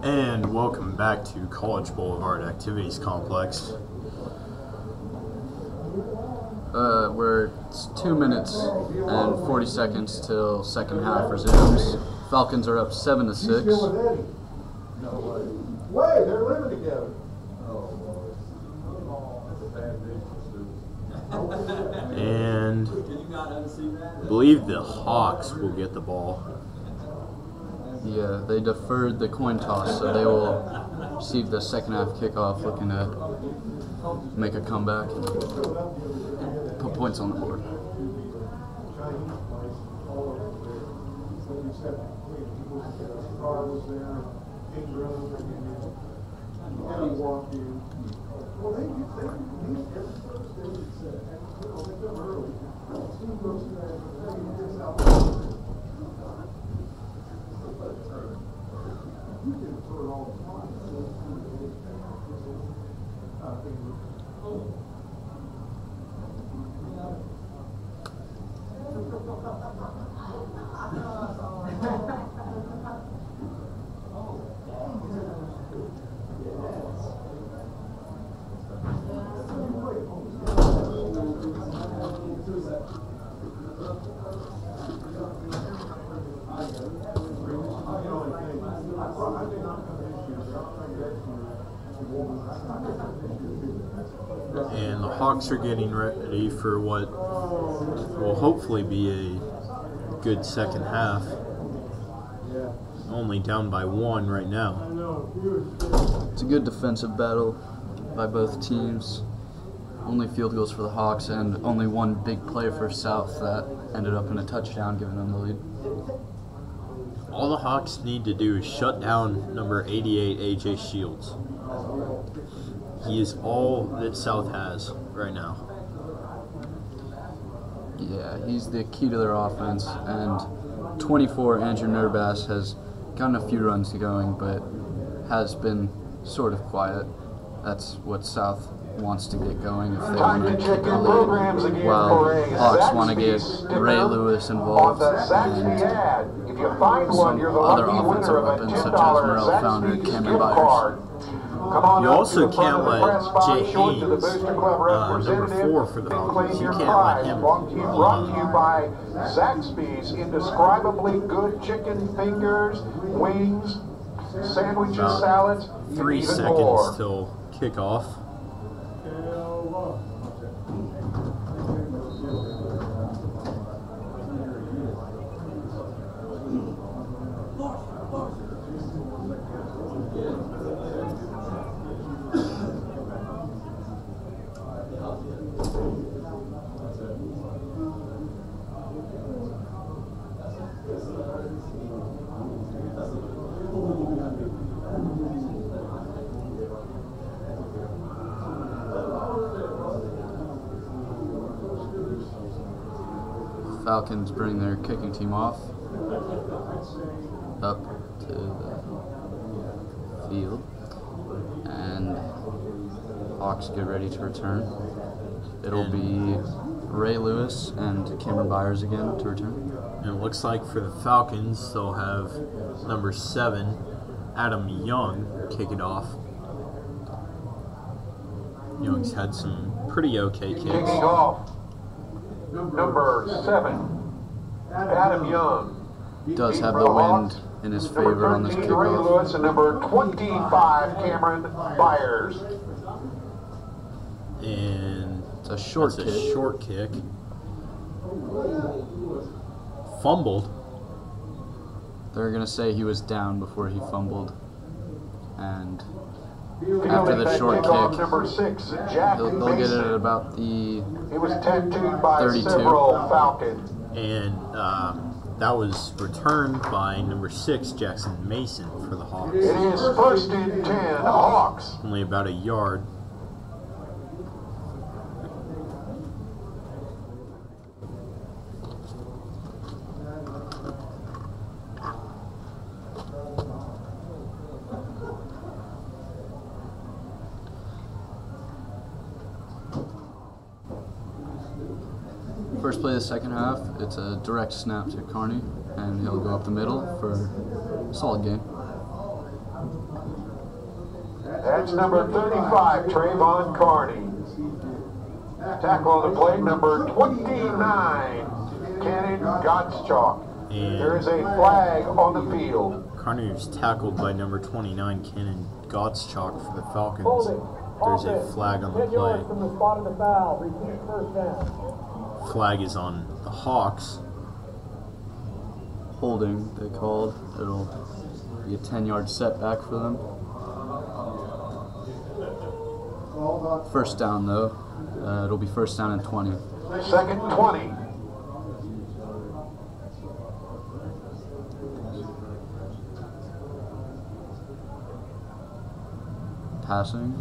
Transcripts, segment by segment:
And welcome back to College Boulevard Activities Complex. It's 2 minutes and 40 seconds till second half resumes. Falcons are up 7-6. Wait, they're living together. And I believe the Hawks will get the ball. Yeah, they deferred the coin toss, so they will receive the second half kickoff, looking to make a comeback and put points on the board. And the Hawks are getting ready for what will hopefully be a good second half. Only down by 1 right now. It's a good defensive battle by both teams. Only field goals for the Hawks and only one big play for South that ended up in a touchdown, giving them the lead. All the Hawks need to do is shut down number 88, A.J. Shields. He is all that South has right now. Yeah, he's the key to their offense. And 24, Andrew Nerbass has gotten a few runs going, but has been sort of quiet. That's what South wants to get going if they want to kick a lead, while Hawks want to get Ray Lewis involved and some other offensive weapons such as Morel Founder, Cameron Byers. You also can't let Jay Haynes, number 4 for the Falcons, you can't let him Brought to you by Zaxby's indescribably good chicken fingers, wings, sandwiches, salads, 3 even seconds more. till kickoff. Falcons bring their kicking team off up to the field, and Hawks get ready to return. It'll be Ray Lewis and Cameron Byers again to return. And it looks like for the Falcons, they'll have number 7, Adam Young, kick it off. Young's had some pretty okay kicks. Kicking off, number 7, Adam Young. Does have the wind in his favor on this Number 13, Ray kickoff. Lewis, and number 25, Cameron Byers. And It's a short that's kick. a short kick. Fumbled. They're going to say he was down before he fumbled. And after the short kick, number 6, Jack they'll get it Mason. at about the He was tattooed by 32. several Falcons. And that was returned by number 6, Jackson Mason, for the Hawks. It is 1st and 10, Hawks. Only about a yard. First play of the second half, it's a direct snap to Carney, and he'll go up the middle for a solid gain. yards, number 35, Trayvon Carney. Tackle on the play, number 29, Cannon Gottschalk. There is a flag on the field. Carney is tackled by number 29, Cannon Gottschalk for the Falcons. There's a flag on the play. From the spot of the foul. Repeat first down. Flag is on the Hawks. Holding, they called. It'll be a 10-yard setback for them. First down, though. It'll be first down and 20. Second 20. Passing.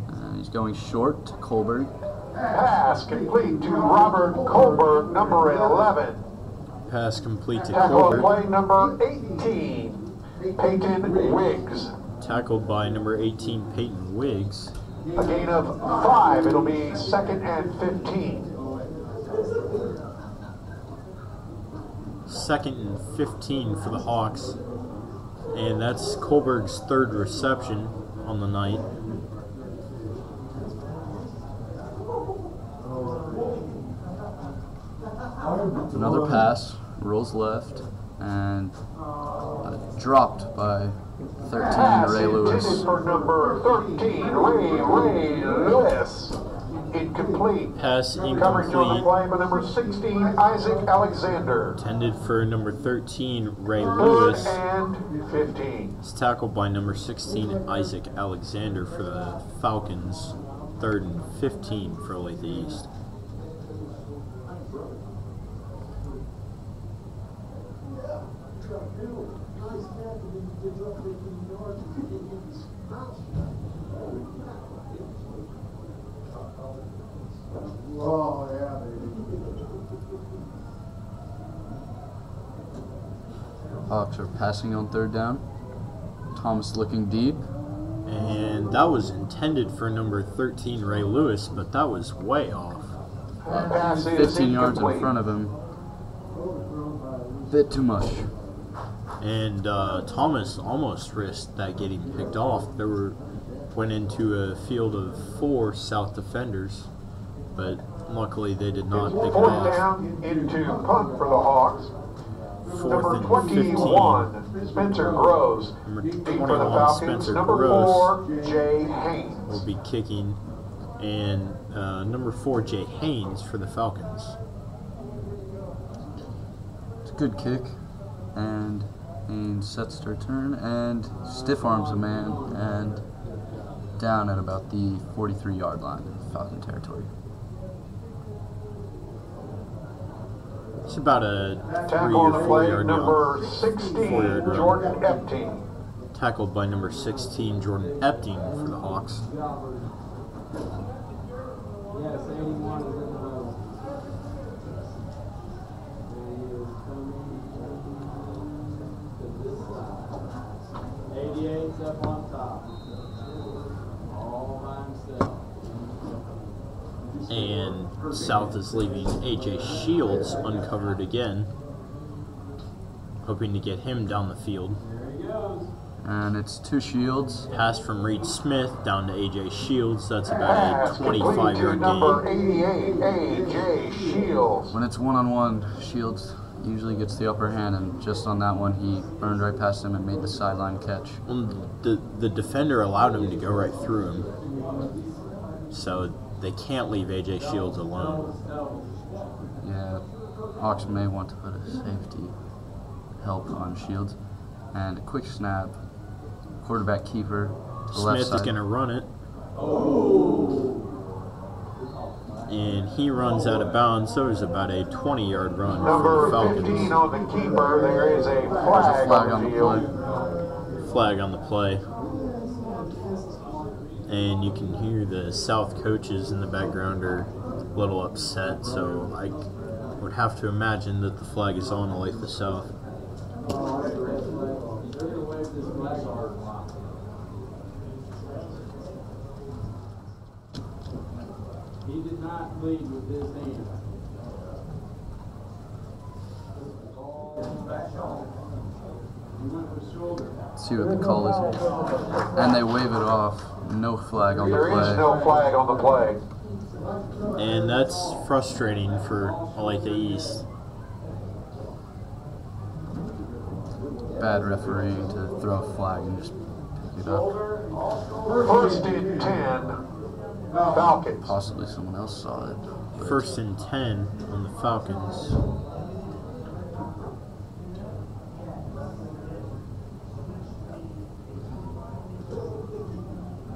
And he's going short to Colberg. Pass complete to Robert Colberg, number 11. Pass complete to Tackle on Colbert. play, number 18, Peyton Wiggs. Tackled by number 18, Peyton Wiggs. A gain of 5. It'll be second and 15. Second and 15 for the Hawks. And that's Colberg's third reception on the night. Another pass, rolls left, and dropped by 13, Pass Ray Lewis. intended for number 13, Ray Lewis. Incomplete. Pass Coverage on the incomplete. play by number 16, Isaac Alexander. Intended for number 13, Ray Third Lewis. and 15. It's tackled by number 16, Isaac Alexander for the Falcons. Third and 15 for Olathe East. Oh, yeah, baby. Hawks are passing on third down. Thomas looking deep. And that was intended for number 13, Ray Lewis, but that was way off. Pass is 15 yards in incomplete. front of him. Bit too much. And Thomas almost risked that getting picked off. Went into a field of 4 South defenders, but luckily they did not pick it Fourth off. down into punt for the Hawks. Fourth Number and 21, Spencer Groves. Number Deep for the 21, Falcons. Spencer Number Groves 4, Jay Haynes. will be kicking, and number 4, Jay Haynes for the Falcons. It's a good kick. And Haynes sets to return and stiff arms a man and down at about the 43-yard line of Falcon territory. It's about a 3 Tackle on or the 4 play, yard number run. 16, 4-yard run. Jordan Epting. Tackled by number 16, Jordan Epting for the Hawks. Yes, 81 is in the middle. 88's up on top. All by himself. And South is leaving A.J. Shields uncovered again, hoping to get him down the field. There he goes. And it's two Shields. Pass from Reed Smith down to A.J. Shields. That's about Pass a complete to 25-yard number gain. 88, A.J. Shields. When it's one-on-one, Shields usually gets the upper hand, and just on that one, he burned right past him and made the sideline catch. The defender allowed him to go right through him, so they can't leave A.J. Shields alone. Yeah, Hawks may want to put a safety help on Shields. And a quick snap, quarterback keeper, to the left Smith is side. going to run it. And he runs out of bounds, so it's about a 20-yard run for Number the Falcons. 15 on the keeper. There is a There's flag, a flag on the field. Flag on the play. And you can hear the South coaches in the background are a little upset, so I would have to imagine that the flag is on Olathe South. He did not lead with his hand. He went See what the call is. And they wave it off. No flag on the There is play. no flag on the play. And that's frustrating for Olathe East. Bad refereeing to throw a flag and just pick it up. First and 10, Falcons. Possibly someone else saw it. but- 1st and 10 on the Falcons.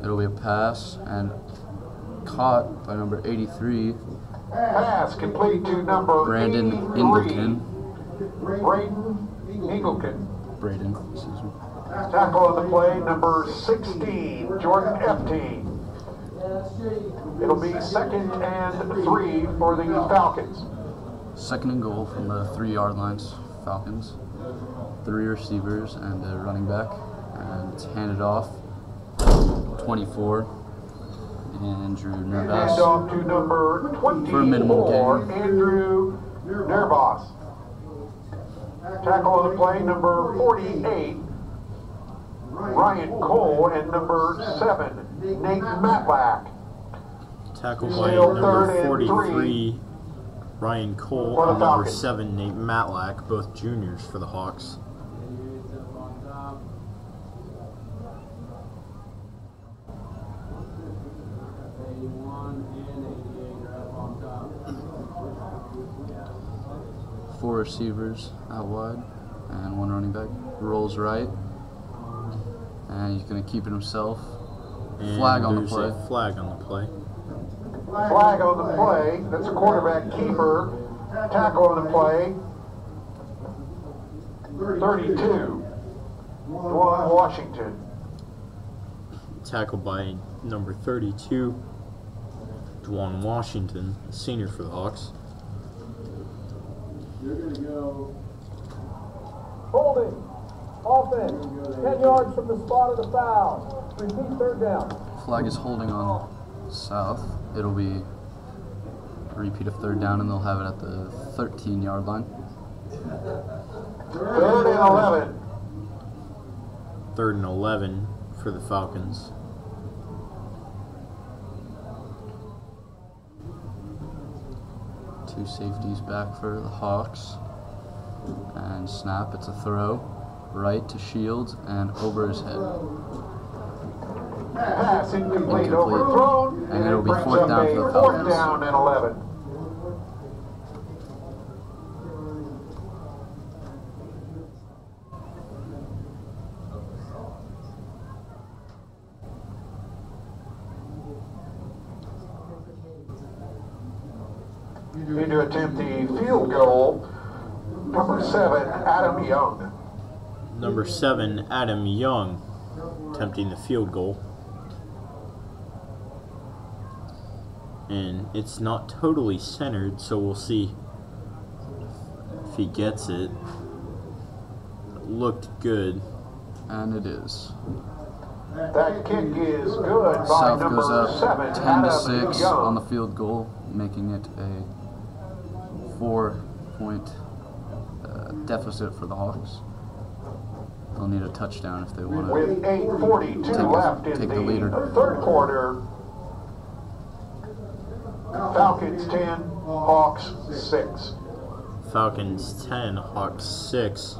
It'll be a pass and caught by number 83, Pass complete to number Brandon 83, Ingleton. Braden Ingleton. Braden, excuse me. Tackle on the play, number 16, Jordan Epting. It'll be 2nd and 3 for the Falcons. 2nd and goal from the 3-yard lines, Falcons. 3 receivers and a running back. And it's handed off. 24. Andrew Hand Nervas. off to number For a minimal 24, gain. Andrew Nervas. Tackle on the play, number 48, Ryan Cole, and number 7, Nate Matlack. Tackled by Still number 3rd and 43, Ryan Cole, for the and number Falcons. 7, Nate Matlack, both juniors for the Hawks. Four receivers out wide and 1 running back. Rolls right. And he's going to keep it himself. And Flag on the there's play. a flag on the play. Flag on the play, that's a quarterback keeper. Tackle on the play, 32, Dwan Washington. Tackled by number 32, Dwan Washington, a senior for the Hawks. You're gonna go. Holding. Offense. 10 yards from the spot of the foul. Repeat, 3rd down. Flag is holding on South. It'll be a repeat of 3rd down, and they'll have it at the 13-yard line. 3rd and 11. 3rd and 11 for the Falcons. Two safeties back for the Hawks. And snap, it's a throw. Right to Shields and over his head. Pass incomplete, Incomplete. overthrown, And it'll be brings 4th up down a for the 4th Falcons. down and 11. Need to attempt the field goal. Number 7, Adam Young. Number 7, Adam Young, attempting the field goal. And it's not totally centered, so we'll see if he gets it. It looked good. And it is. That kick is good by South number goes 7, up 10 to Adam 6 Young. on the field goal, making it a 4-point deficit for the Hawks. They'll need a touchdown if they want to. With 8:42 left in take the leader. the 3rd quarter. Falcons 10, Hawks 6. Falcons 10, Hawks 6.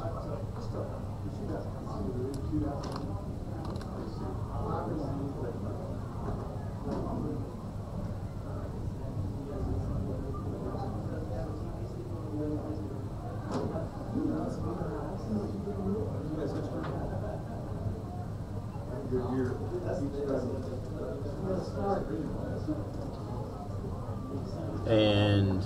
And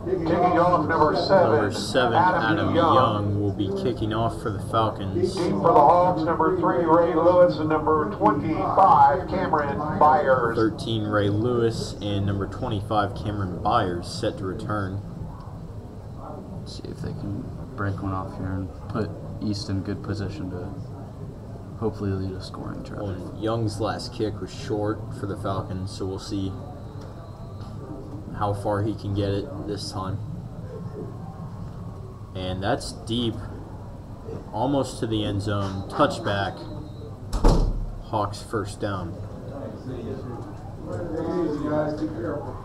Kicking off number 7, number 7, Adam Young, will be kicking off for the Falcons. Deep for the Hawks, number 3, Ray Lewis, and number 25, Cameron Byers. 13, Ray Lewis, and number 25, Cameron Byers, set to return. See if they can break one off here and put East in good position to hopefully lead a scoring drive. Well, Young's last kick was short for the Falcons, so we'll see how far he can get it this time. And that's deep. almost to the end zone, touchback, Hawks first down. Easy, guys, be careful.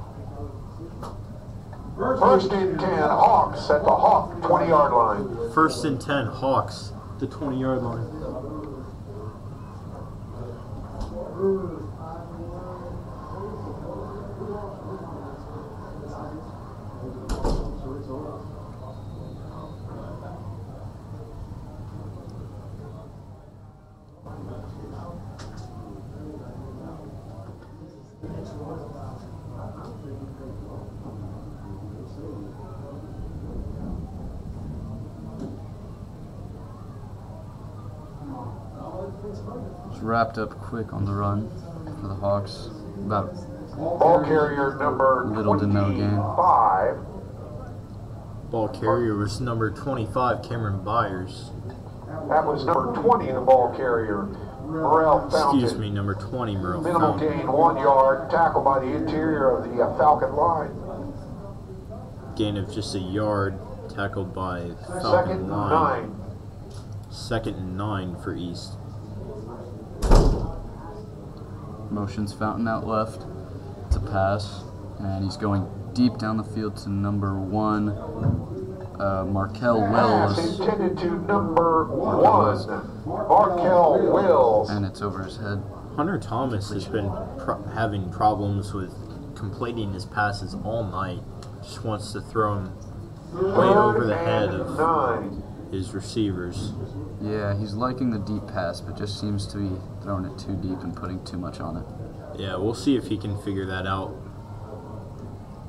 First and 10, Hawks at the Hawk 20-yard line. First and 10, Hawks, the 20-yard line. It's wrapped up quick on the run for the Hawks. About Ball carrier number little to no gain. 25. Ball carrier was number 25, Cameron Byers. That was number 20, the ball carrier, Morrell Fountain. Excuse me, number 20, Merle Minimal Fountain. gain, 1 yard, tackle by the interior of the Falcon line. Gain of just a yard, tackled by Second Falcon and line. 9. Second and 9 for East. Motions Fountain out left. It's a pass, and he's going deep down the field to number 1, Markel Pass Wills, intended to number 1, Markel Wills. and it's over his head. Hunter Thomas has been having problems with completing his passes all night. Just wants to throw him way over the head Third of and 9. his receivers. Yeah, he's liking the deep pass, but just seems to be throwing it too deep and putting too much on it. Yeah, we'll see if he can figure that out.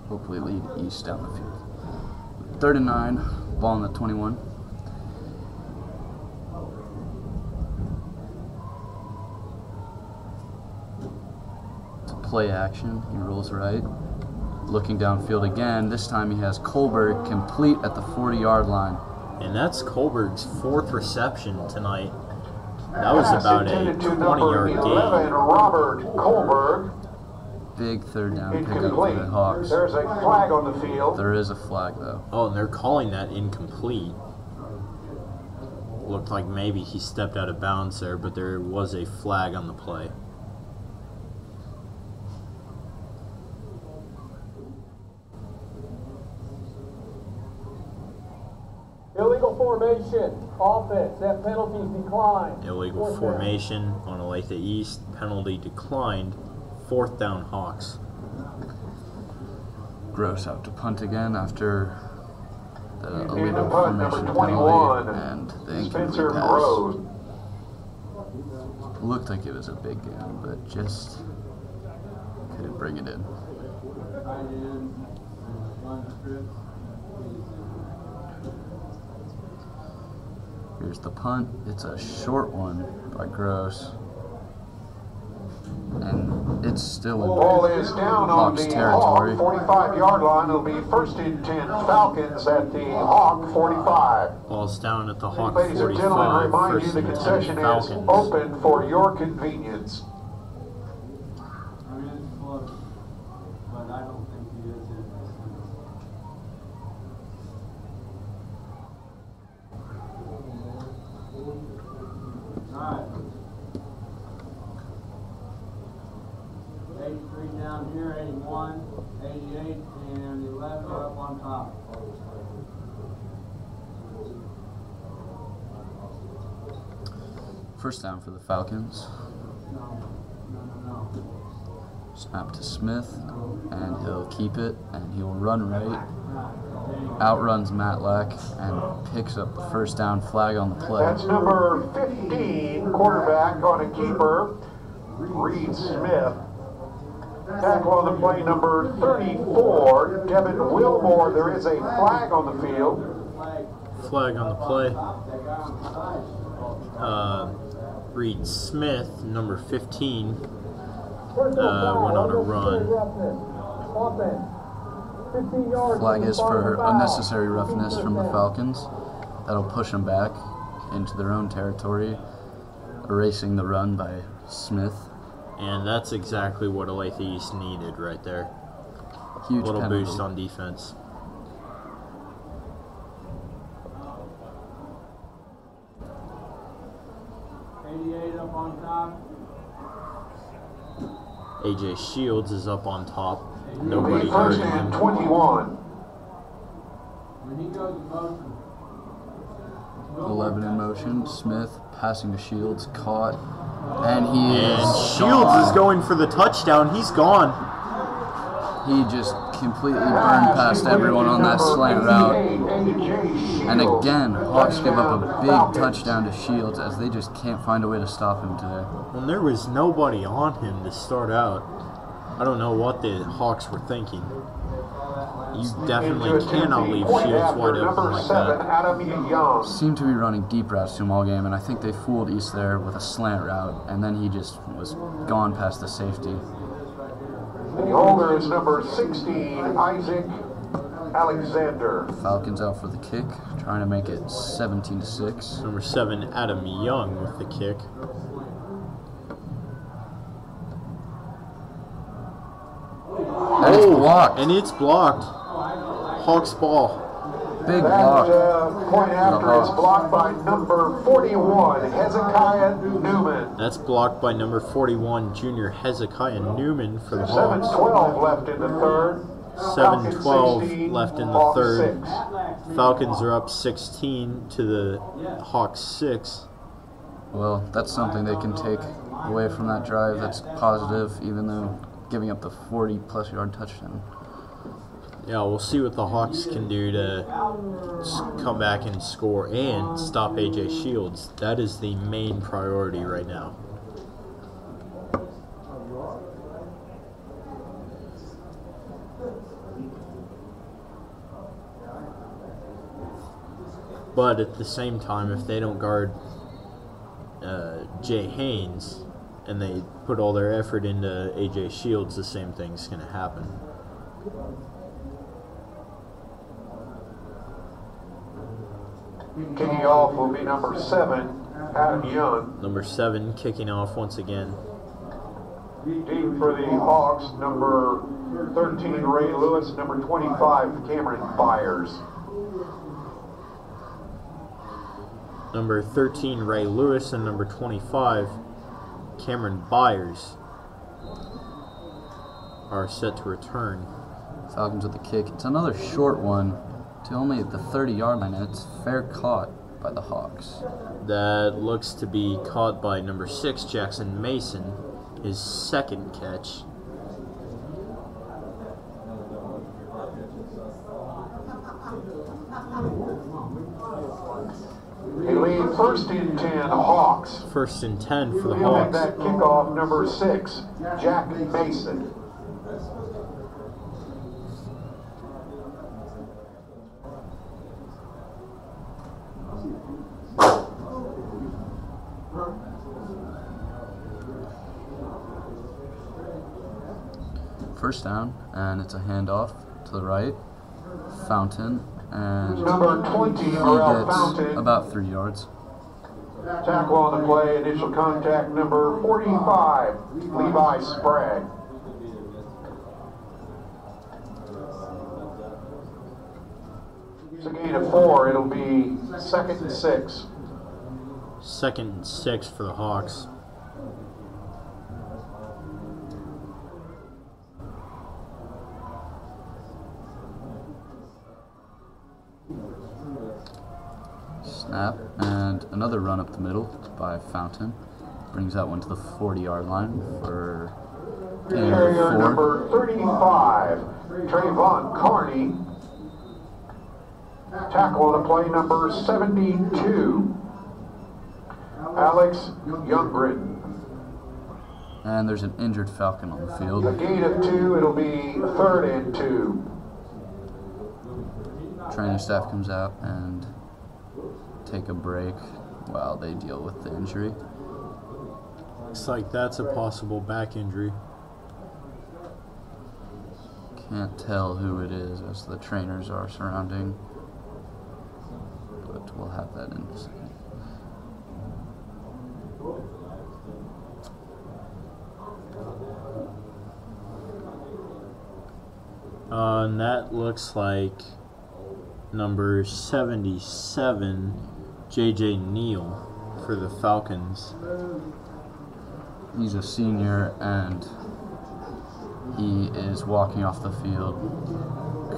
Hopefully lead East down the field. 3rd and 9, ball on the 21. It's a play action. He rolls right. Looking downfield again. This time he has Kohlberg complete at the 40-yard line. And that's Kohlberg's 4th reception tonight. That was Pass about a intended to number 20-yard 11, gain. Robert Kohlberg. Big 3rd down pickup for Incomplete. the Hawks. There's a flag on the field. There is a flag though. Oh, and they're calling that incomplete. Looked like maybe he stepped out of bounds there, but there was a flag on the play. Illegal formation, offense, that penalty's declined. Illegal Fourth down. formation on Olathe East. Penalty declined. 4th down, Hawks. Gross out to punt again after the In illegal the punt, number formation 21, penalty and the Spencer incomplete pass. Groves. Looked like it was a big game, but just couldn't bring it in. Here's the punt. It's a short one by Gross. And it's still Ball in is down on Hawks the territory. Hawk 45-yard line. It'll be 1st and 10 Falcons at the Hawk 45. Ball's down at the Hawk Ladies and 45. gentlemen, remind you 1st the and 10 concession is Falcons. open for your convenience. I mean, it's close, but I don't think he is in this. Alright. 83 down here, 81, 88, and 11 are up on top. First down for the Falcons. No. Snap to Smith, and he'll keep it, and he'll run right. Outruns Matlack and picks up the first down, flag on the play. That's number 15, quarterback on a keeper, Reed Smith. Tackle on the play, number 34, Devin Wilmore. There is a flag on the field. Flag on the play. Reed Smith, number 15, went on a run. Flag is for unnecessary roughness from the Falcons. That'll push them back into their own territory, erasing the run by Smith. And that's exactly what Olathe East needed right there. Huge Little penalty. boost on defense. 88 up on top. AJ Shields is up on top. It'll Nobody be first hurting and him. 21. When he goes in motion. 11 in motion. Smith passing to Shields, caught, and he And is Shields gone. is going for the touchdown. He's gone. He just completely burned past everyone on that slant route. And again, Hawks give up a big touchdown to Shields as they just can't find a way to stop him today. When there was nobody on him to start out, I don't know what the Hawks were thinking. You definitely cannot leave Shields wide open like that. Adam Young. Seemed to be running deep routes to him all game, and I think they fooled East there with a slant route, and then he just was gone past the safety. The holder is number 16, Isaac Alexander. Falcons out for the kick, trying to make it 17-6. Number 7, Adam Young with the kick. And it's blocked. And it's blocked. Hawks ball. Big That block. point after is Hawks. blocked by number 41, Hezekiah Newman. That's blocked by number 41, junior Hezekiah Newman for the Hawks. 7:12 left in the third. 7:12 Falcons 16, left in the Hawks third. 6. Falcons are up 16 to the Hawks 6. Well, that's something they can take away from that drive that's positive, even though giving up the 40-plus yard touchdown. Yeah, we'll see what the Hawks can do to come back and score and stop AJ Shields. That is the main priority right now. But at the same time, if they don't guard Jay Haynes and they put all their effort into AJ Shields, the same thing's going to happen. Kicking off will be number 7, Adam Young. Number 7 kicking off once again. Deep for the Hawks, number 13, Ray Lewis. Number 25, Cameron Byers. Number 13, Ray Lewis, and number 25, Cameron Byers, are set to return. Falcons with the kick. It's another short one to only the 30-yard line, and it's fair caught by the Hawks. That looks to be caught by number 6, Jackson Mason, his second catch. They lead first and 10, Hawks. First and 10 for the Fielding Hawks. that kickoff, number 6, Jack Mason. First down, and it's a handoff to the right. Fountain, and Number 20, he Morel gets Fountain. about 3 yards. Tackle on the play, initial contact, number 45, Levi Sprague. It's a gain of 4. It'll be 2nd and 6. Second and 6 for the Hawks. Snap, and another run up the middle by Fountain. Brings that one to the 40-yard line for gain Carrier of 4. number 35, Trayvon Carney. Tackle on the play, number 72, Alex Youngren. And there's an injured Falcon on the A field. gain of 2, it'll be 3rd and 2. Training staff comes out and take a break while they deal with the injury. Looks like that's a possible back injury. Can't tell who it is as the trainers are surrounding, but we'll have that in a second. And that looks like number 77, J.J. Neal for the Falcons. He's a senior and he is walking off the field.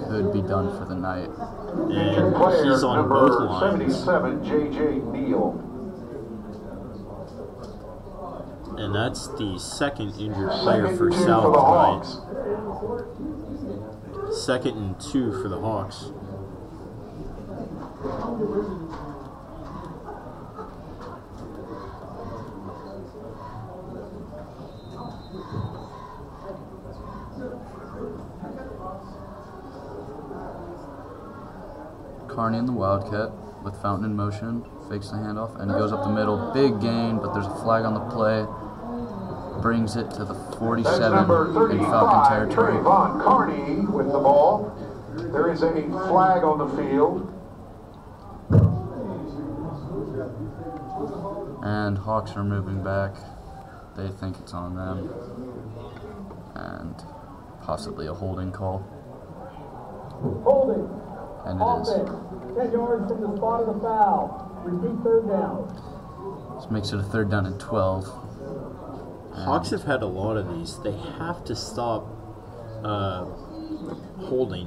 Could be done for the night. Injured And player he's on both number lines. 77, J.J. Neal. And that's the second injured player Second for and 2 South for the tonight. Hawks. 2nd and 2 for the Hawks. Carney in the Wildcat with Fountain in motion, fakes the handoff, and he goes up the middle. Big gain, but there's a flag on the play. Brings it to the 47 That's number in 35, Falcon territory. Trayvon Carney with the ball. There is a flag on the field. And Hawks are moving back. They think it's on them. And possibly a holding call. Holding. And it is. Offense. 10 yards from the spot of the foul. Repeat third down. This makes it a 3rd down and 12. Hawks have had a lot of these. They have to stop holding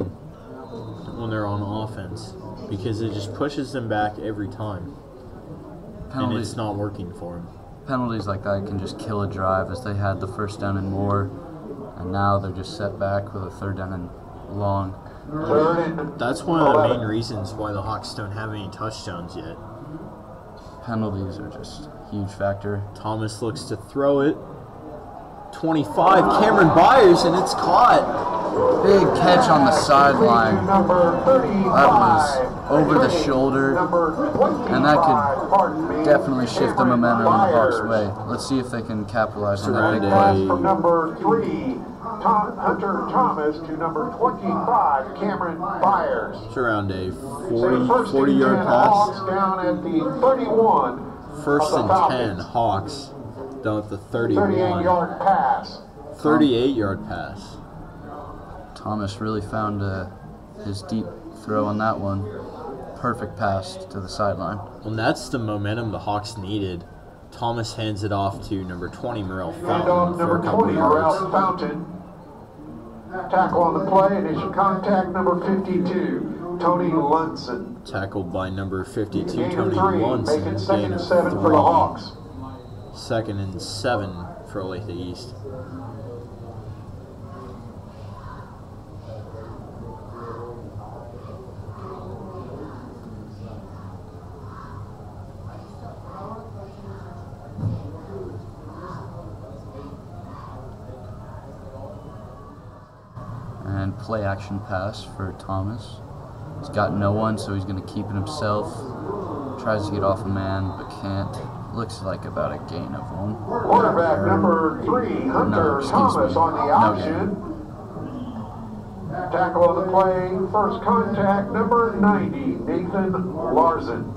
when they're on offense because it just pushes them back every time. And it's not working for them. Penalties like that can just kill a drive, as they had the 1st down and more, and now they're just set back with a 3rd down and long. Third and That's one of the 11. main reasons why the Hawks don't have any touchdowns yet. Penalties are just a huge factor. Thomas looks to throw it. 25, Cameron Byers, and it's caught. Big catch on the sideline. Number 35. That was over the shoulder, Number 25, and that pardon me, could definitely shift the Cameron momentum in the Hawks' Byers. way. Let's see if they can capitalize on that big Surrounded. play. From number 3, Hunter Thomas, to number 25, Cameron Byers. It's around a So first 40 and yard 10 pass. Hawks down at the 31. First of the and Falcons. 10, Hawks down at the 31. 38-yard pass. 38-yard pass. Thomas really found his deep throw on that one. Perfect pass to the sideline. And that's the momentum the Hawks needed. Thomas hands it off to number 20, Morel And Fountain, on for number a couple 20, yards. Ralph Fountain. Tackle on the play, initial contact number 52, Tony Lunson. Tackled by number 52, Gain Tony of 3, Lunson. making Gain 2nd of and 7 for the 3. Hawks. 2nd and 7 for Olathe East. And play action pass for Thomas. He's got no one, so he's going to keep it himself. Tries to get off a man, but can't. Looks like about a gain of 1. Quarterback number 3, Hunter excuse Thomas me. on the No option. Tackle on the play, first contact number 90, Nathan Larson.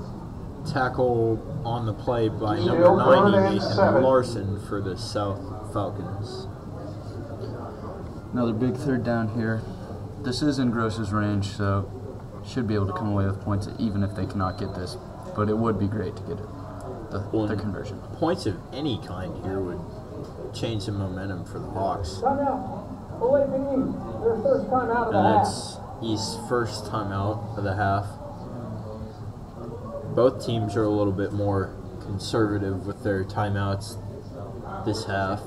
Tackle on the play by Still number 90, 3rd and Nathan 7. Larson for the South Falcons. Another big 3rd down here. This is in Gross's range, so should be able to come away with points even if they cannot get this. But it would be great to get it, the conversion. Points of any kind here would change the momentum for the Hawks. Timeout. Olathe East. Their first time out of the And half. that's East's first time out of the half. Both teams are a little bit more conservative with their timeouts this half.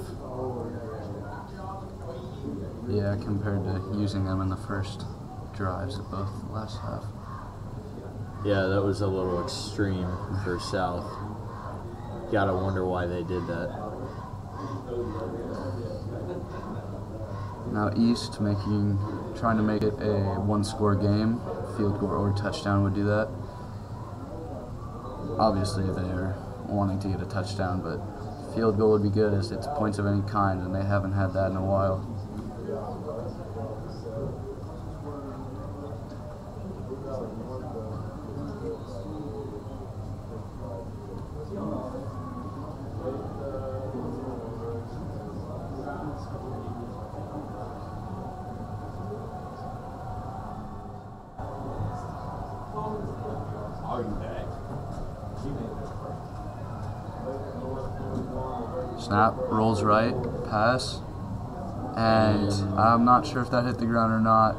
Yeah, compared to using them in the first drives of both the last half. Yeah, that was a little extreme for South. Gotta wonder why they did that. Now East trying to make it a 1-score game. Field goal or touchdown would do that. Obviously they're wanting to get a touchdown, but field goal would be good as it's points of any kind, and they haven't had that in a while. Snap, rolls right, pass, and I'm not sure if that hit the ground or not.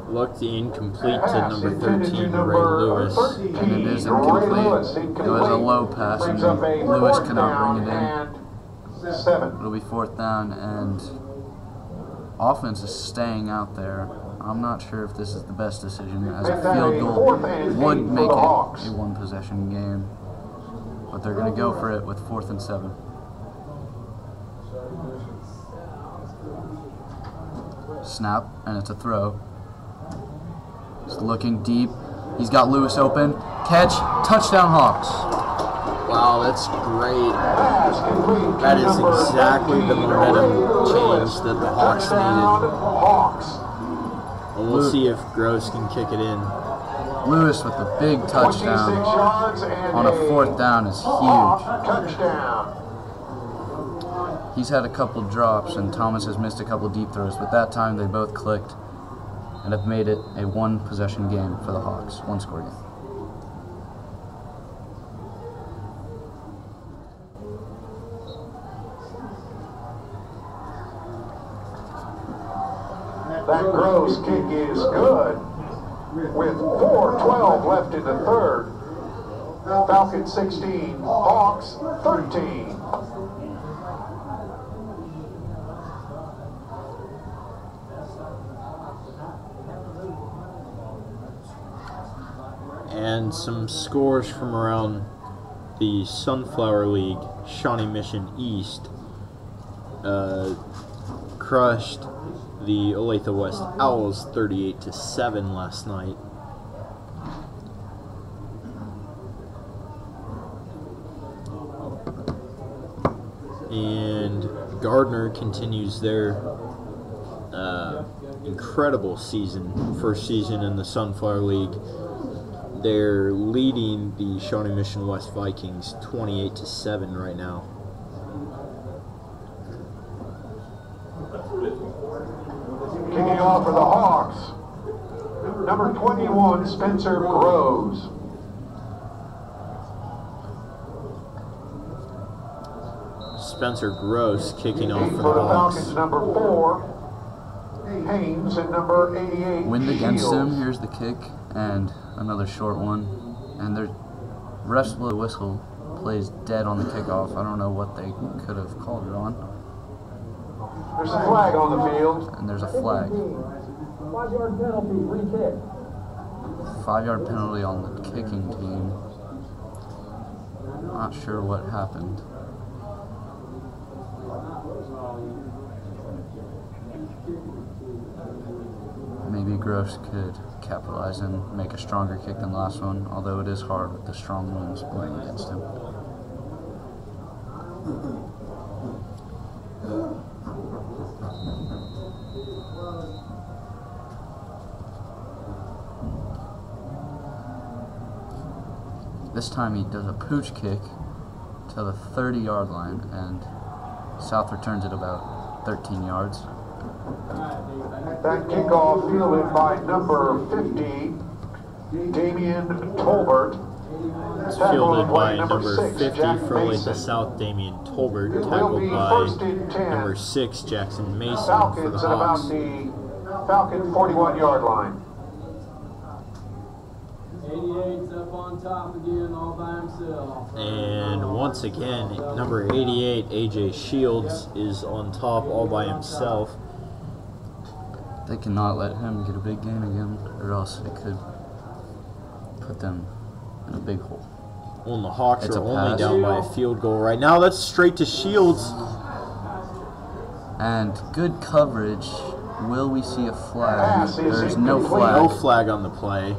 Looked incomplete to number 13, Ray Lewis. And it is incomplete. It was a low pass, and Lewis cannot bring it in. 7. It'll be 4th down, and offense is staying out there. I'm not sure if this is the best decision, as a field goal would make it a one-possession game. But they're going to go for it with 4th and 7. Snap, and it's a throw. He's looking deep. He's got Lewis open. Catch, touchdown Hawks. Wow, that's great. That is exactly the momentum change that the Hawks needed. And we'll see if Gross can kick it in. Lewis with a big touchdown on a 4th down is huge. Touchdown. He's had a couple drops, and Thomas has missed a couple deep throws, but that time they both clicked and have made it a one-possession game for the Hawks, one-score game. That Gross kick is good. With 4:12 left in the third. Falcons 16, Hawks 13. And some scores from around the Sunflower League. Shawnee Mission East crushed the Olathe West Owls 38-7 last night. And Gardner continues their incredible season, first season in the Sunflower League. They're leading the Shawnee Mission West Vikings 28-7 right now. Kicking off for the Hawks, number 21, Spencer Groves. Spencer Gross kicking off Kicking for for the the Hawks. Falcons, number 4, Haynes, and number 88, Wind against him, Shields. here's the kick, and another short one. And the rest of the whistle plays dead on the kickoff. I don't know what they could have called it on. There's a flag on the field. And there's a flag. 5-yard penalty, free kick. 5-yard penalty on the kicking team. Not sure what happened. Maybe Gross could capitalize and make a stronger kick than last one, although it is hard with the strong winds blowing against him. This time he does a pooch kick to the 30-yard line, and South returns it about 13 yards. That kickoff fielded by number 50, Damian Tolbert. It's fielded by number 50 for Olathe South, Damian Tolbert, tackled by number 6, Jackson Mason for the Falcons at about Hawks. the Falcon 41-yard line. 88's up on top again, all by himself. And once again, number 88, AJ Shields, is on top all by himself. They cannot let him get a big gain again, or else it could put them in a big hole. Well, and the Hawks It's are a only pass. down by a field goal right now. That's straight to Shields. And good coverage. Will we see a flag? Pass is There's no incomplete. No flag. flag on the play,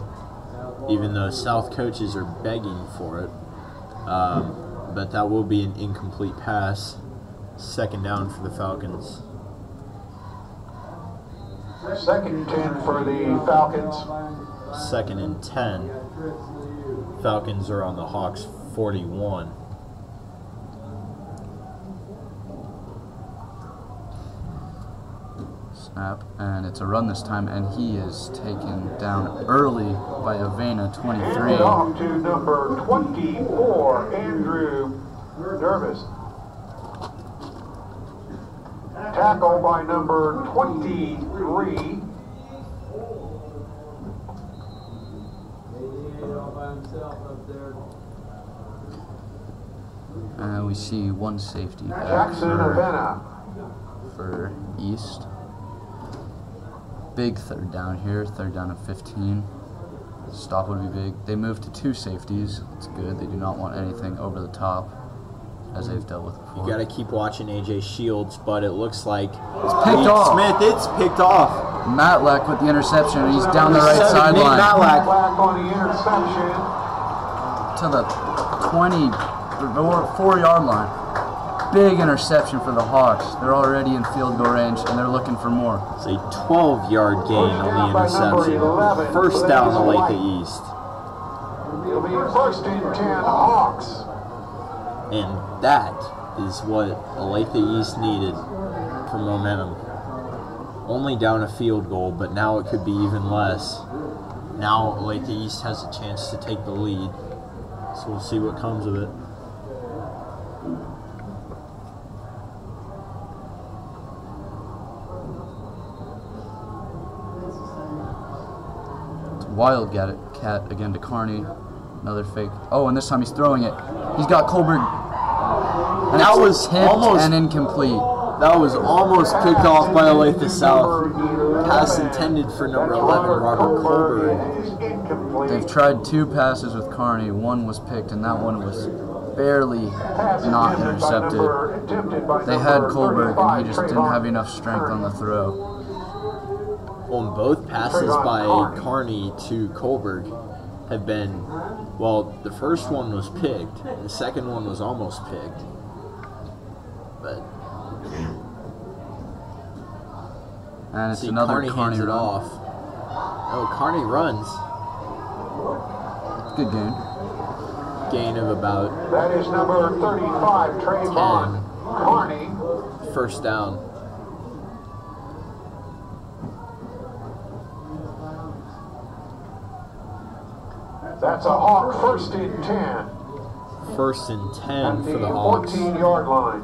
even though South coaches are begging for it. But that will be an incomplete pass. Second down for the Falcons. Second and 10 for the Falcons. Second and 10. Falcons are on the Hawks 41. Snap, and it's a run this time, and he is taken down early by Avena, 23. Handed off to number 24, Andrew Nervous. tackle by number 23. And we see one safety back Jackson Avena. for East. Big third down here, third down and 15. Stop would be big. They moved to 2 safeties. It's good. They do not want anything over the top, as they've dealt with before. You got to keep watching AJ Shields, but it looks like It's picked off. Smith. It's picked off. Matlack with the interception, and he's down the right Nate sideline Matlack. Back on the interception. to the 4-yard line. Big interception for the Hawks. They're already in field goal range, and they're looking for more. It's a 12-yard gain on the interception. First down to Olathe East. It'll be first and 10 Hawks. And that is what Olathe East needed for momentum. Only down a field goal, but now it could be even less. Now Olathe East has a chance to take the lead. So we'll see what comes of it. Wildcat again to Carney. Another fake. Oh, and this time he's throwing it. He's got Colberg. And That it's was tipped almost- and incomplete. That was almost picked off by Olathe South. Pass intended for number 11, Robert Colberg. They've tried 2 passes with Carney. One was picked, and that one was barely not intercepted. They had Colberg, and he just didn't have enough strength on the throw. On both passes by Carney to Colberg have been, well, the first one was picked, the second one was almost picked. But And it's see, another Carney Carney hands it run. off. Oh, Carney runs. Good game. Gain of about That is number 35, Trayvon Carney. first down. That's a Hawk first and 10 First and 10 at for the the Hawks. 14-yard line.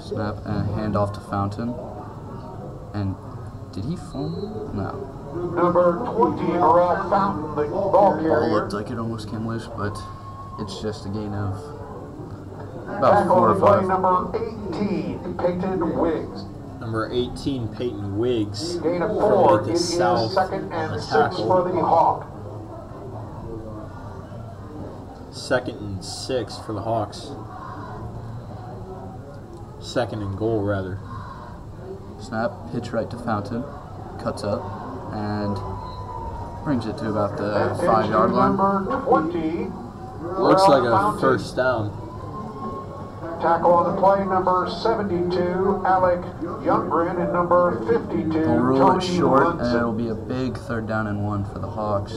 Snap and handoff to Fountain. And did he fall? No. Number 20, Morel Fountain, the ball Ball carrier. looked like it almost came loose, but it's just a gain of about Tackle 4 on or the play 5. number 18, Peyton Wiggs. Number 18, Peyton Wiggs. Gain of for 4. Olathe It is South second on the and 6 tackle. for the Hawk. Second and 6 for the Hawks. Second and goal, rather. Snap, pitch right to Fountain, cuts up, and brings it to about the And 5-yard line. Number 20. Looks like a Fountain. first down. Tackle on the play, number 72, Alec Youngren, and number 52, They'll rule it Tony short, and Munson. it'll be a big 3rd down and 1 for the Hawks.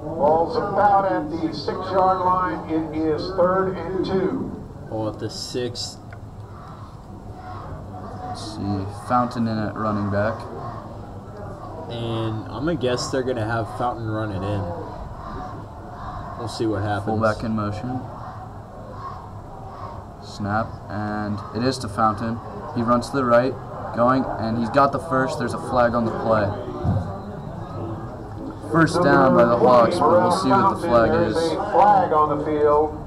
Ball's about at the 6-yard line. It is 3rd and 2. Ball at the 6. Let's see, Fountain in at running back. And I'm going to guess they're going to have Fountain run it in. We'll see what happens. Fullback in motion. Snap, and it is to Fountain. He runs to the right, going, and he's got the first. There's a flag on the play. First down by the Hawks, but we'll see what the flag is. There's a flag on the field.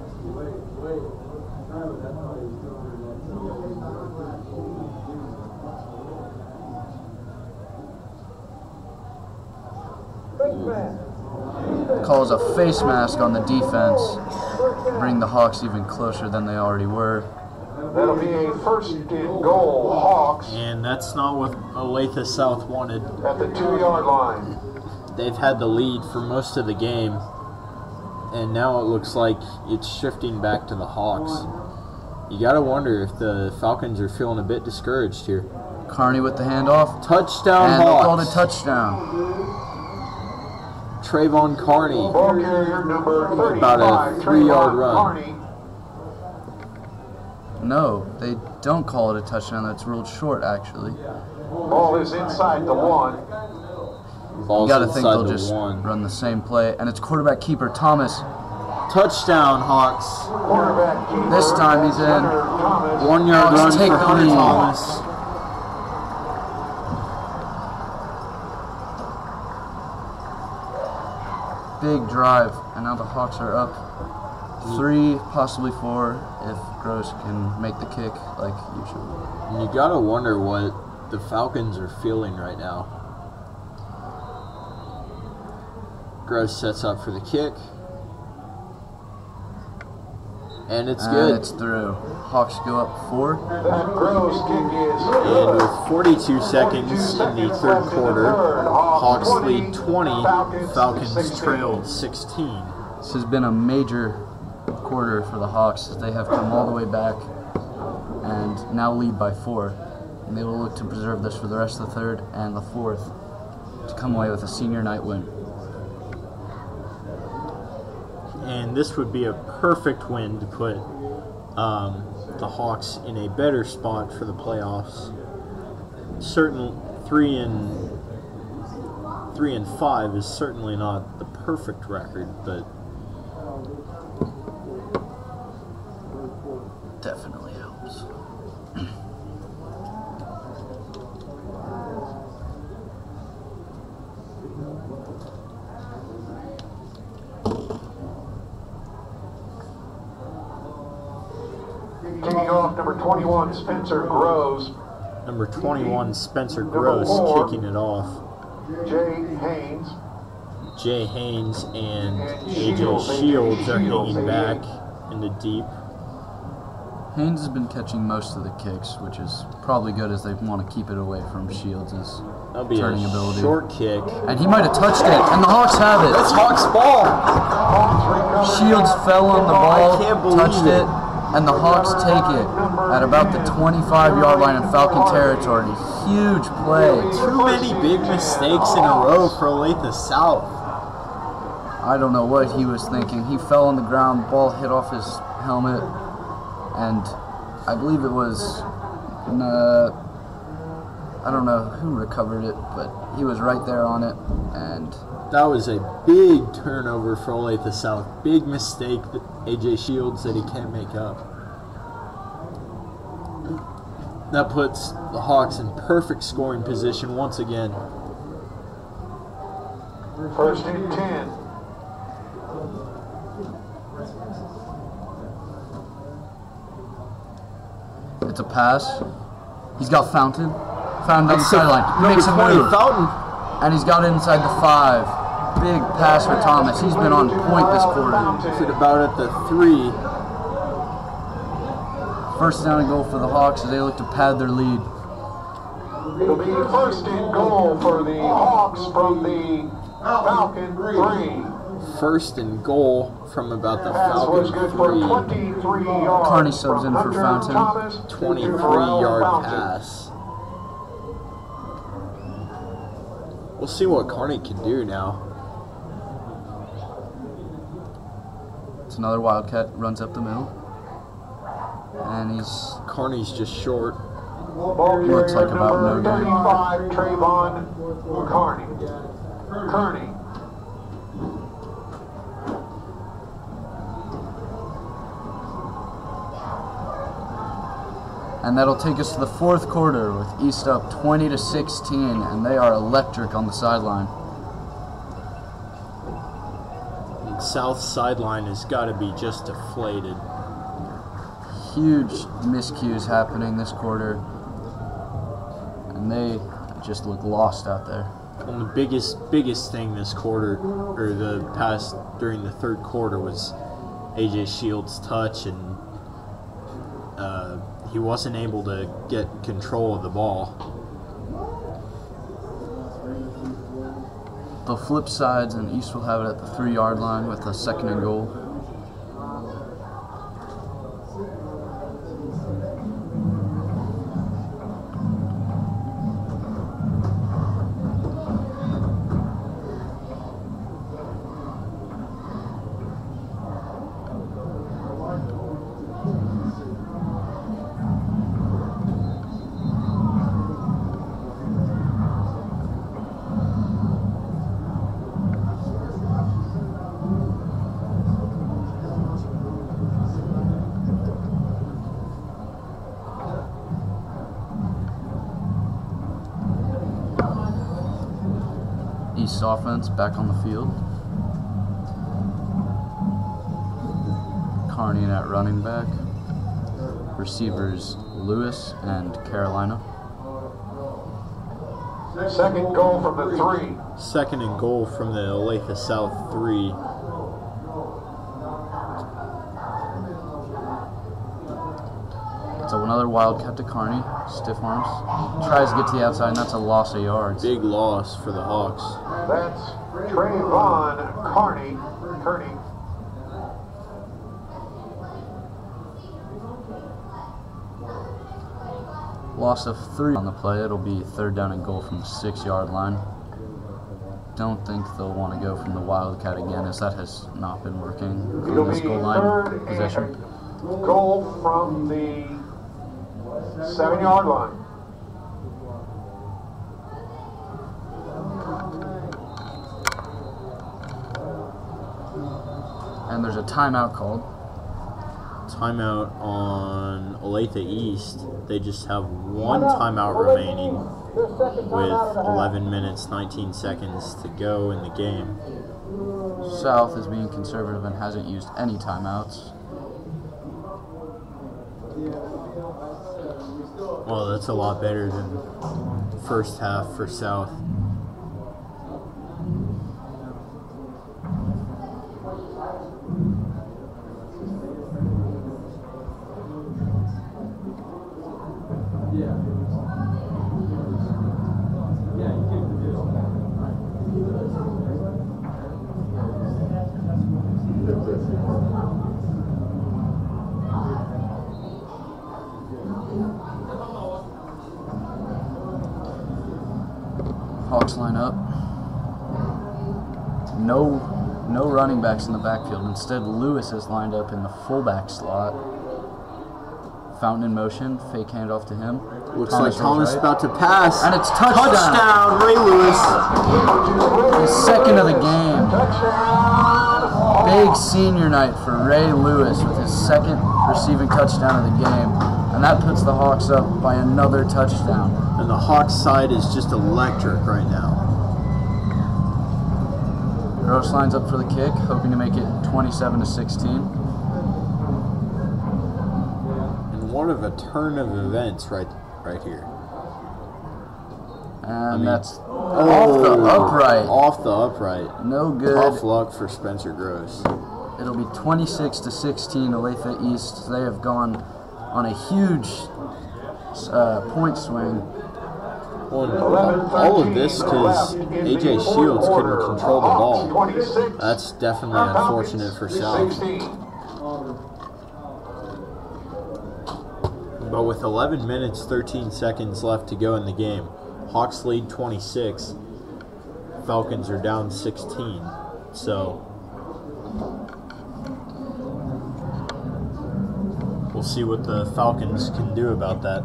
Calls a face mask on the defense. Bring the Hawks even closer than they already were. That'll be a first and goal, Hawks, And that's not what Olathe South wanted. at the 2-yard line. They've had the lead for most of the game. And now it looks like it's shifting back to the Hawks. You got to wonder if the Falcons are feeling a bit discouraged here. Carney with the handoff, Touchdown and they called a Hawks. touchdown. Trayvon Carney. Ball carrier number 35, About a 3-yard Trayvon run. Carney. No, they don't call it a touchdown. That's ruled short, actually. Ball is inside the 1. Ball's You got to think inside they'll the just 1. run the same play. And it's quarterback keeper Thomas. Touchdown, Hawks. Quarterback keeper. This time he's in. Leonard Thomas. 1 yard Hawks run take for the Hunter lead. Thomas. Big drive. And now the Hawks are up 3, possibly 4, if Gross can make the kick like usual. And you gotta wonder what the Falcons are feeling right now. Gross sets up for the kick. And it's good. And it's through. Hawks go up 4. That Gross kick is And good. with 42 seconds in the third quarter, Hawks lead 20, Falcons trail 16. This has been a major quarter for the Hawks. They have come all the way back and now lead by 4. And they will look to preserve this for the rest of the third and the fourth to come away with a senior night win. And this would be a perfect win to put the Hawks in a better spot for the playoffs. Certain 3 and 5 is certainly not the perfect record, but Definitely helps. Kicking off, number 21, Spencer Groves. number 21, Spencer Number Gross, 4. kicking it off. Jay Haynes. Jay Haynes and And AJ Shields. Shields are Shields, hanging 88. back in the deep. Haynes has been catching most of the kicks, which is probably good as they want to keep it away from Shields' That'll be turning a ability. short kick. And he might have touched it, and the Hawks have it. That's Hawks ball. Hawks recover. Shields fell on the ball, can't believe touched it. it, and the Hawks take it at about the 25-yard line in Falcon territory. Huge play. Too many big mistakes in a row for Olathe South. I don't know what he was thinking. He fell on the ground, ball hit off his helmet, and I believe it was, I don't know who recovered it, but he was right there on it, and That was a big turnover for Olathe South. Big mistake that AJ Shields that he can't make up. That puts the Hawks in perfect scoring position once again. First and 10. it's a pass. He's got Fountain. Fountain on the That's sideline. He number makes a 20, move, Fountain. and he's got it inside the 5. Big pass for Thomas. He's been on point this quarter. Puts it about at the 3. First down and goal for the Hawks as they look to pad their lead. It'll be first and goal for the Hawks from the Falcon 3. First and goal from about the Pass was Falcon good for 3. 23 yards. Carney subs in for Hunter Fountain. Thomas, 23-yard Fountain. pass. We'll see what Carney can do now. It's another Wildcat, runs up the middle. And he's Carney's just short. Ball Looks carrier like about number no gain. 35, Trayvon Kearney. And that'll take us to the fourth quarter with East up 20-16, and they are electric on the sideline. And South sideline has got to be just deflated. Huge miscues happening this quarter, and they just look lost out there. And the biggest thing this quarter, or the past during the third quarter, was AJ Shields' touch, and he wasn't able to get control of the ball. They'll flip sides, and East will have it at the 3-yard line with a second and goal. East offense back on the field. Carney at running back. Receivers Lewis and Carolina. Second goal from the 3. Second and goal from the Olathe South 3. So another Wildcat to Carney. Stiff arms. Tries to get to the outside, and that's a loss of yards. Big loss for the Hawks. That's Trayvon Kearney. Loss of 3 on the play. It'll be 3rd down and goal from the 6-yard line. Don't think they'll want to go from the Wildcat again, as that has not been working It'll on this be goal line third possession. and goal from the 7-yard line. And there's a timeout called. Timeout on Olathe East. They just have one timeout remaining with 11 minutes, 19 seconds to go in the game. South is being conservative and hasn't used any timeouts. Well, that's a lot better than first half for South. Hawks line up. No running backs in the backfield. Instead, Lewis is lined up in the fullback slot. Fountain in motion, fake handoff to him. Looks like Thomas is about to pass. And it's touchdown. Touchdown, Ray Lewis. His second of the game. Big senior night for Ray Lewis with his second receiving touchdown of the game. And that puts the Hawks up by another touchdown. And the Hawks side is just electric right now. Gross lines up for the kick, hoping to make it 27-16. And what of a turn of events right here. And that's off the upright. Off the upright. No good. Tough luck for Spencer Gross. It'll be 26-16 Olathe East. They have gone on a huge point swing. Well, all of this because A.J. Shields couldn't control the ball. That's definitely unfortunate for South. But with 11 minutes, 13 seconds left to go in the game, Hawks lead 26. Falcons are down 16. So we'll see what the Falcons can do about that.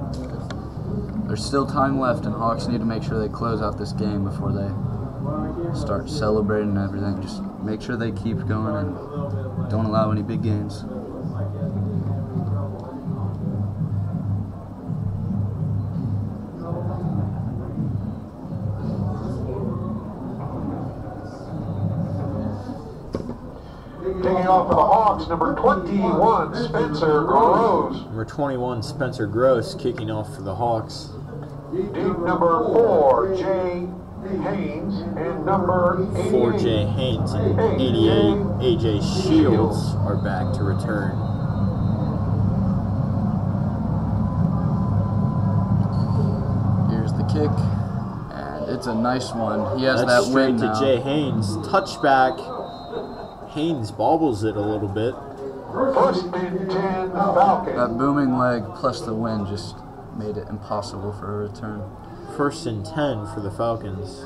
There's still time left, and Hawks need to make sure they close out this game before they start celebrating and everything. Just make sure they keep going and don't allow any big gains. Taking off for the Hawks, number 21, Spencer Gross. Number 21, Spencer Gross, kicking off for the Hawks. Deep number 4, Jay Haynes, and number 88. 4J Haynes and 88, A.J. Shields are back to return. Here's the kick, and it's a nice one. He has That's that win straight now. to Jay Haynes. Touchback. Haynes bobbles it a little bit. First and 10, Falcons. That booming leg plus the win just made it impossible for a return. First and 10 for the Falcons.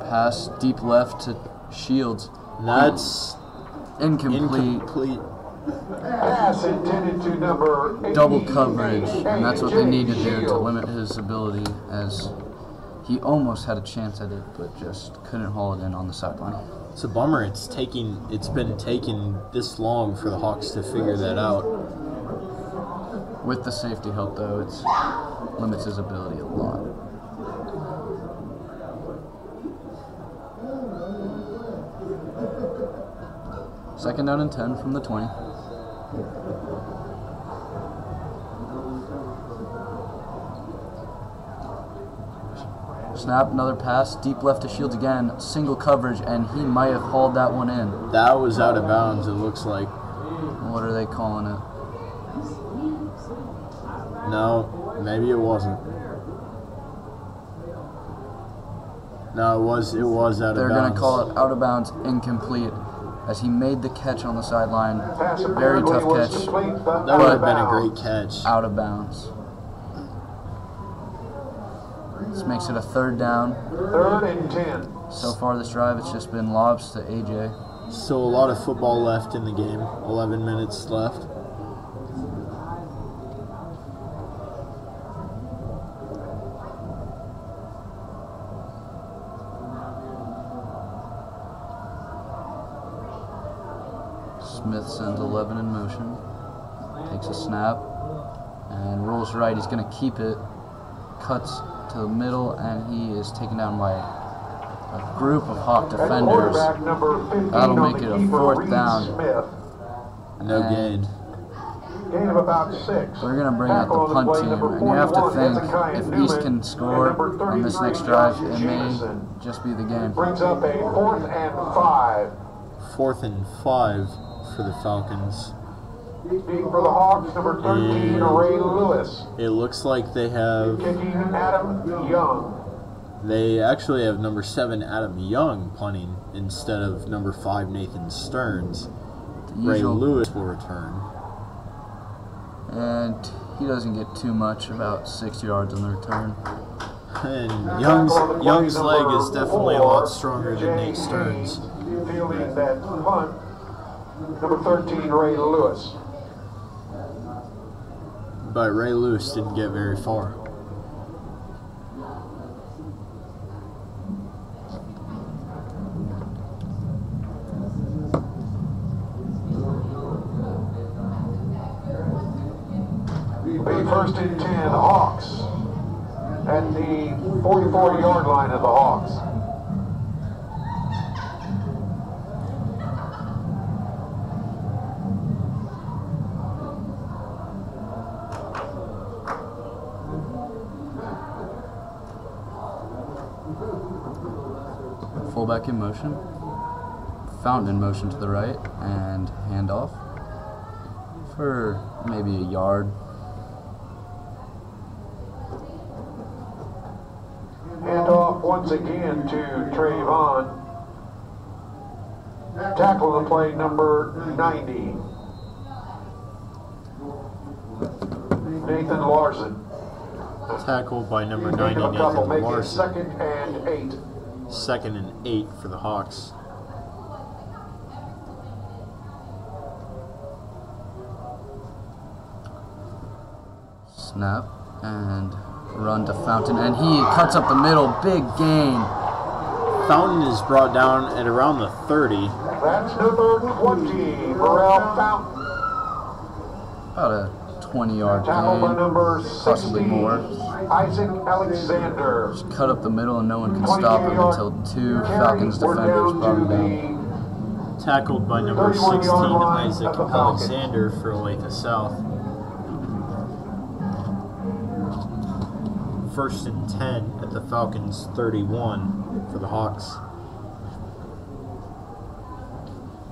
Pass deep left to Shields. That's Incomplete. Pass intended to number 80, Double coverage, and that's what they need to do to limit his ability, as he almost had a chance at it, but just couldn't haul it in on the sideline. It's a bummer. It's been taking this long for the Hawks to figure that out. With the safety help, though, it limits his ability a lot. Second down and 10 from the 20. Snap, another pass, deep left to Shields again, single coverage, and he might have hauled that one in. That was out of bounds, it looks like. What are they calling it? No, maybe it wasn't. No, it was out of bounds. They're going to call it out of bounds, incomplete, as he made the catch on the sideline. Very tough catch. That would have been a great catch. Out of bounds. This makes it a third down. 3rd and 10. So far this drive, it's just been lobs to AJ. Still a lot of football left in the game. 11 minutes left. Smith sends 11 in motion. Takes a snap and rolls right. He's going to keep it. Cuts to the middle, and he is taken down by a group of Hawk defenders. That'll make it a 4th down. No gain. Gain of about 6. They're going to bring out the punt team, and you have to think if East can score on this next drive, it may just be the game. Brings up a 4th and 5. 4th and 5 for the Falcons. Deep for the Hawks, number 13, Ray Lewis. It looks like they have... Kicking Adam Young. They actually have number 7, Adam Young, punting instead of number 5, Nathan Stearns. Ray Lewis will return. And he doesn't get too much, about 6 yards on the return. And Young's leg is definitely a lot stronger than Nate Stearns. Fielding that punt, number 13, Ray Lewis. But Ray Lewis didn't get very far. Be 1st and 10, Hawks. At the 44-yard line of the Hawks. Fullback in motion. Fountain in motion to the right, and handoff for maybe a yard. Handoff once again to Trayvon. Tackle the play, number 90. Nathan Larson. Tackled by number 90, Gain of a couple, Nathan making it Larson. 2nd and 8. 2nd and 8 for the Hawks. Snap and run to Fountain, and he cuts up the middle. Big gain. Fountain is brought down at around the 30. That's number 20, Burrell Fountain. About a 20-yard Tackled by gain. number Possibly 60, more. Isaac Alexander. Just cut up the middle, and no one can stop him until 2 Falcons defenders brought him down. Tackled by number 16, Isaac Alexander for Olathe South. 1st and 10 at the Falcons 31 for the Hawks.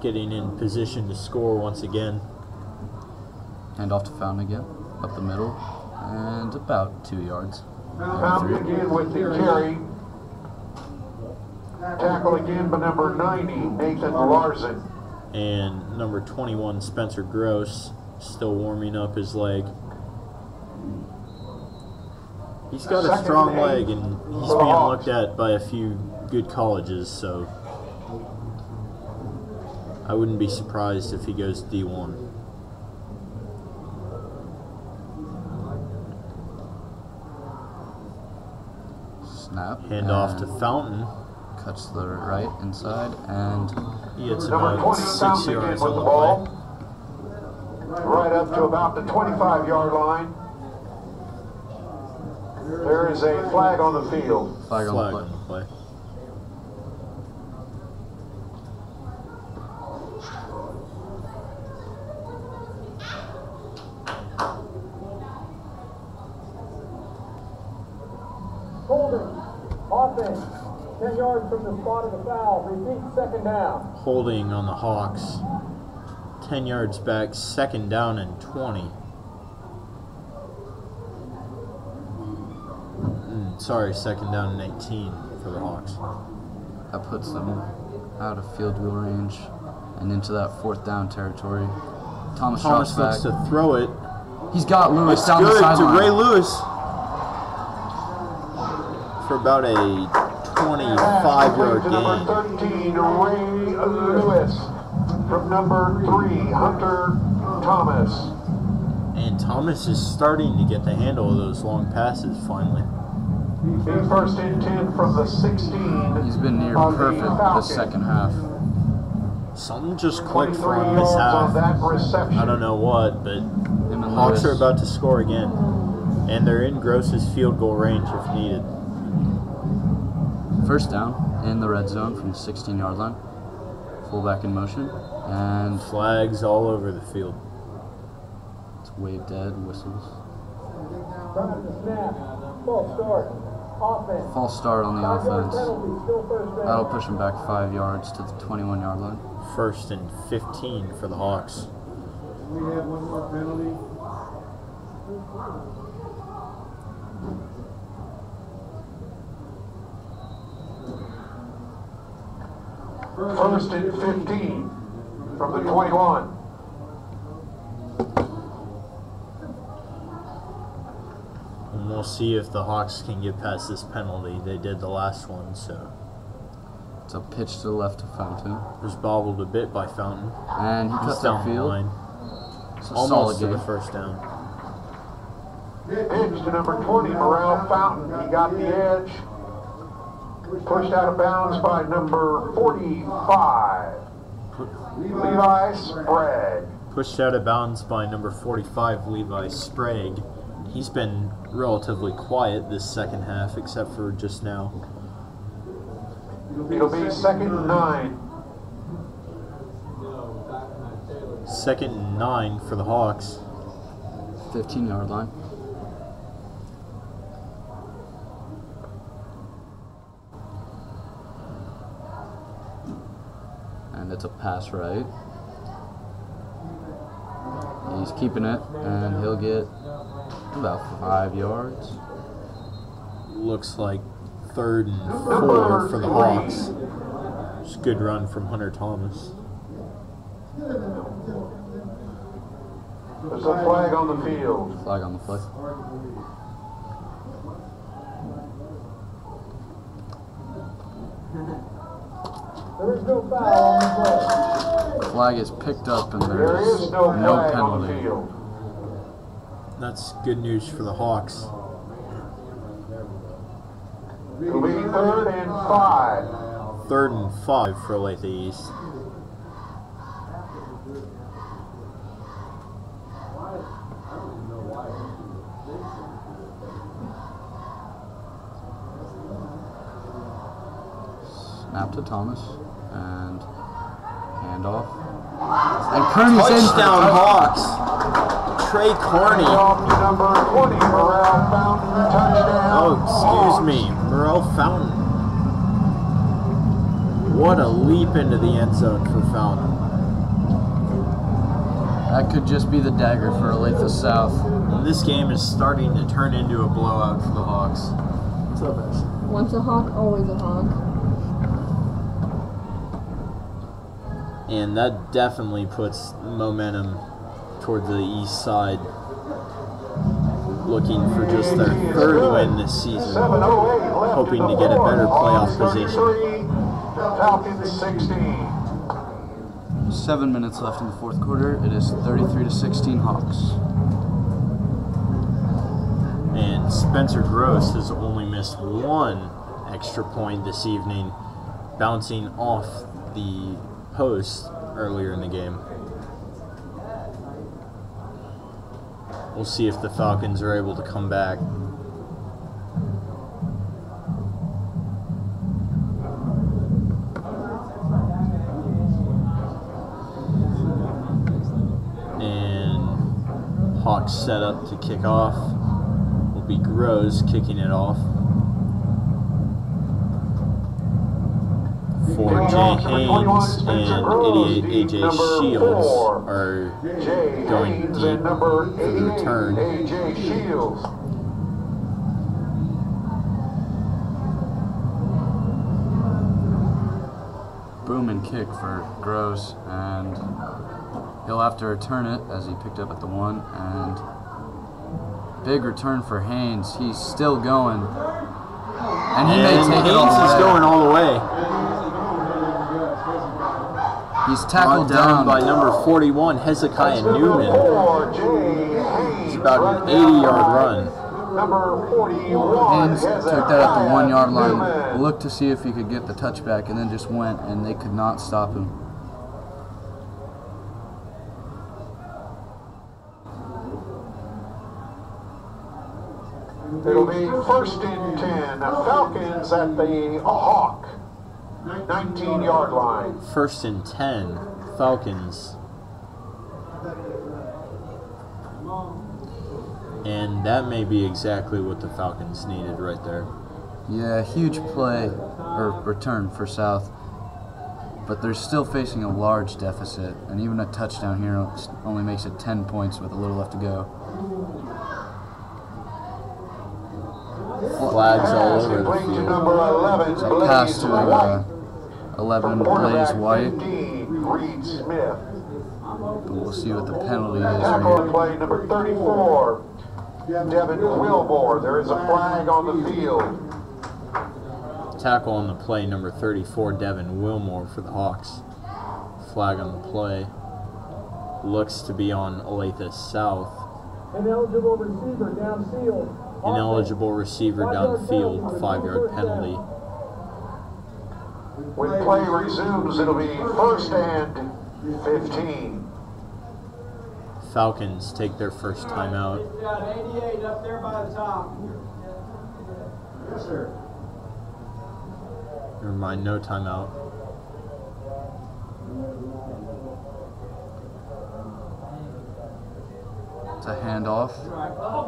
Getting in position to score once again. Hand off to Fountain again, up the middle, and about 2 yards. Fountain again with the carry. Tackle again by number 90, Nathan Larson. And number 21, Spencer Gross, still warming up his leg. He's got a strong leg, and he's being looked at by a few good colleges, so I wouldn't be surprised if he goes D1. Snap. Hand off to Fountain. Cuts to the right inside, and He hits Number about 20, 6 Fountain again yards with on the the ball. play. Right up to about the 25-yard line. There is a flag on the field. flag on Flag the on the play. Holding. Offense. 10 yards from the spot of the foul. Repeat, second down. Holding on the Hawks. 10 yards back, second down and 20. Sorry, second down and 18 for the Hawks. That puts them out of field goal range and into that fourth down territory. Thomas Thomas drops looks back. to throw it. He's got Lewis It's down the good to sideline. Ray Lewis for about a 25-yard To number gain. 13, Ray Lewis. From number 3, Hunter Thomas. And Thomas is starting to get the handle of those long passes finally. He first and 10 from the 16. He's been near of the perfect this Falcons. second half. Something just clicked 23 for him this yards on half. that reception. I don't know what, but Him and Hawks Lewis. are about to score again. And they're in Gross's field goal range if needed. First down in the red zone from the 16-yard line. Fullback in motion, and Flags all over the field. it's wave dead, whistles. Time to snap. False start. Offense. False start on the 5-yard offense. penalty. Still first down. That'll push him back 5 yards to the 21-yard line. First and 15 for the Hawks. We have one more penalty. First and 15 from the 21. And we'll see if the Hawks can get past this penalty. They did the last one, so. It's a pitch to the left to Fountain, Was bobbled a bit by Fountain. and he He's cuts down the upfield. line. It's a Almost solid to the game. first down. Pitch to number 20, Morale Fountain. He got the edge. Pushed out of bounds by number 45, Levi Sprague. Pushed out of bounds by number 45, Levi Sprague. He's been relatively quiet this second half, except for just now. It'll be second and 9. Second and 9 for the Hawks. 15-yard line. And it's a pass right. He's keeping it, and he'll get about 5 yards. Looks like third and 4 for the Hawks. It's a good run from Hunter Thomas. There's a flag on the field. Flag on the play. There is no foul on the play. Flag is picked up, and There there's is no no flag on the penalty. field. That's good news for the Hawks. It'll be third and 5. Third and 5 for Olathe East. Snap to Thomas, and handoff. And Kearney's in for the Touchdown touchdown. Hawks! Trey Corney. Off to number 20, Morale Fountain. Touchdown. Oh, excuse me. Morel Fountain. What a leap into the end zone for Fountain. That could just be the dagger for Olathe South. And this game is starting to turn into a blowout for the Hawks. What's up, Ash? Once a hawk, always a hawk. And that definitely puts momentum toward the east side. looking for just their third win this season, 7:08 left hoping in to the get a fourth. better playoff Hawks position. 33, Falcons 16. 7 minutes left in the fourth quarter. It is 33-16 Hawks. And Spencer Gross has only missed one extra point this evening, bouncing off the post earlier in the game. We'll see if the Falcons are able to come back. And Hawks set up to kick off. Will be Gross kicking it off. For Jay Haynes and 88 AJ Shields are going deep for the return. AJ Shields. Booming kick for Gross, and he'll have to return it as he picked up at the 1. And big return for Haynes. He's still going, and he may take it all Haynes the is way. going all the way. He's tackled down by number 41, Hezekiah Newman. It's about an 80-yard run. Number 41. Haynes took that at the 1 yard line, looked to see if he could get the touchback, and then just went, and they could not stop him. It'll be 1st and 10. Falcons at the Hawk 19-yard line. 1st and 10, Falcons. And that may be exactly what the Falcons needed right there. Yeah, huge play, or return for South, but they're still facing a large deficit, and even a touchdown here only makes it 10 points with a little left to go. Flags all over the Complete to field. number 11, So Blaze pass to White. 11, Quarterback Blaze White, 15, Reed Smith. but we'll see what the penalty is right Tackle here. and play number 34, Devin Wilmore. There is a flag on the field. Tackle on the play, number 34, Devin Wilmore for the Hawks. Flag on the play. Looks to be on Olathe South. Ineligible receiver downfield. Ineligible receiver downfield, 5-yard penalty. When play resumes, it'll be 1st and 15. Falcons take their first timeout. He's got 88 up there by the top. Yes, sir. Never mind, no timeout. It's a handoff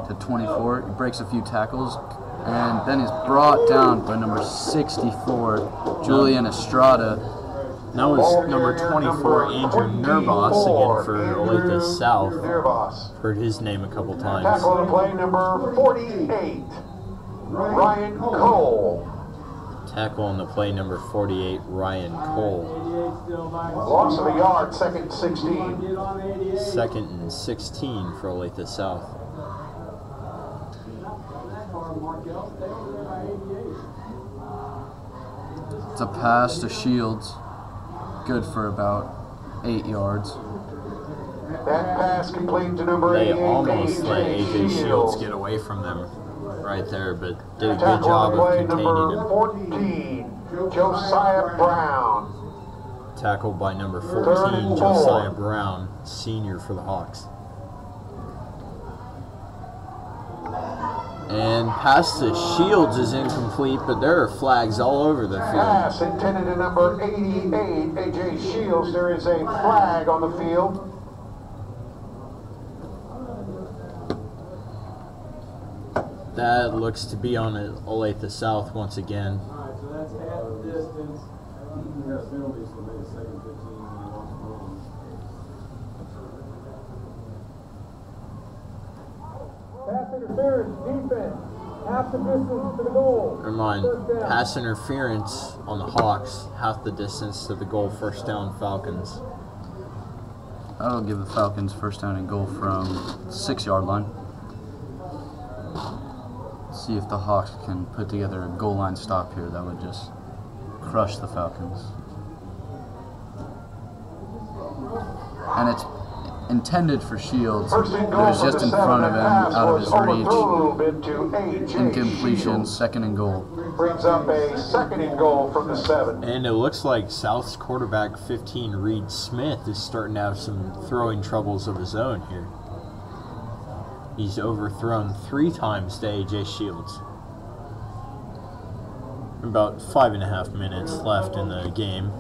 to 24. He breaks a few tackles, and then is brought down by number 64, Julian Estrada. That was number 24, Andrew Nervos, again for Olathe South. Nervos. Heard his name a couple times. Tackle and play number 48, Ryan Cole. Tackle on the play, number 48, Ryan Cole. 88 still by Loss of a yard, 2nd and 16. Get on 88. 2nd and 16 for Olathe South. That car, Markel, stay over there by 88. It's a pass to Shields, good for about 8 yards. That pass complete to number They 88, almost let AJ Shields get away from them right there, but did a good job of containing number him. 14, Josiah Brown. Tackled by number 14, 34. Josiah Brown, senior for the Hawks. And pass to Shields is incomplete, but there are flags all over the field. Pass intended to number 88, AJ Shields. There is a flag on the field. That looks to be on Olathe South once again. All right, so that's half the distance. Yeah, penalties will be 2nd 15 when he walks wrong. Pass interference, defense. Half the distance to the goal. Never mind. First down. Pass interference on the Hawks, half the distance to the goal, 1st down Falcons. That'll give the Falcons first down and goal from 6-yard line. see if the Hawks can put together a goal line stop here that would just crush the Falcons. And it's intended for Shields, but it was just in front of him, out of his reach. Incompletion, 2nd and goal. Brings up a 2nd and goal from the 7. And it looks like South's quarterback 15, Reed Smith, is starting to have some throwing troubles of his own here. He's overthrown 3 times to AJ Shields. About 5.5 minutes left in the game.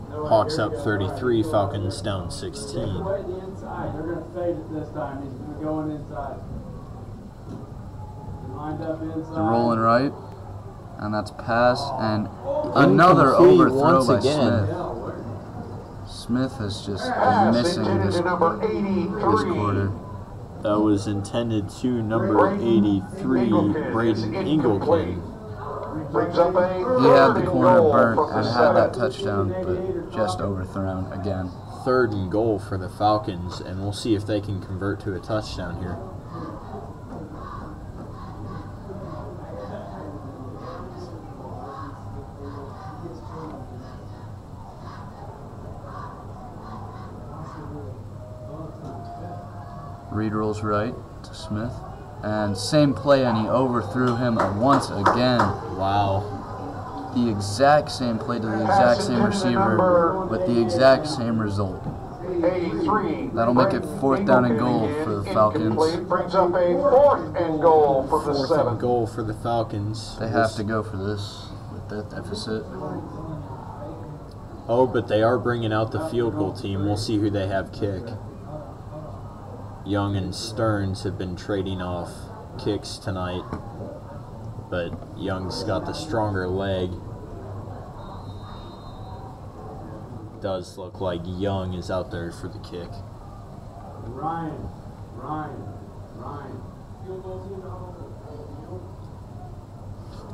Hawks up 33, Falcons down 16. They're going to fade it this time. He's going to go inside. Lined up inside. They're rolling right, and that's pass, and another overthrow by Smith. Smith has just been missing this quarter. That was intended to number 83, Braden Ingleton. He had the corner burnt and had that touchdown, but just overthrown again. 3rd and goal for the Falcons, and we'll see if they can convert to a touchdown here. Reed rolls right to Smith. And same play, and he overthrew him once again. Wow. The exact same play to the exact same receiver with the exact same result. That'll make it 4th down and goal for the Falcons. Brings up a 4th and goal for the 4th 7. and goal for the Falcons. They have to go for this with that deficit. Oh, but they are bringing out the field goal team. We'll see who they have kick. Young and Stearns have been trading off kicks tonight, but Young's got the stronger leg. Does look like Young is out there for the kick. Ryan.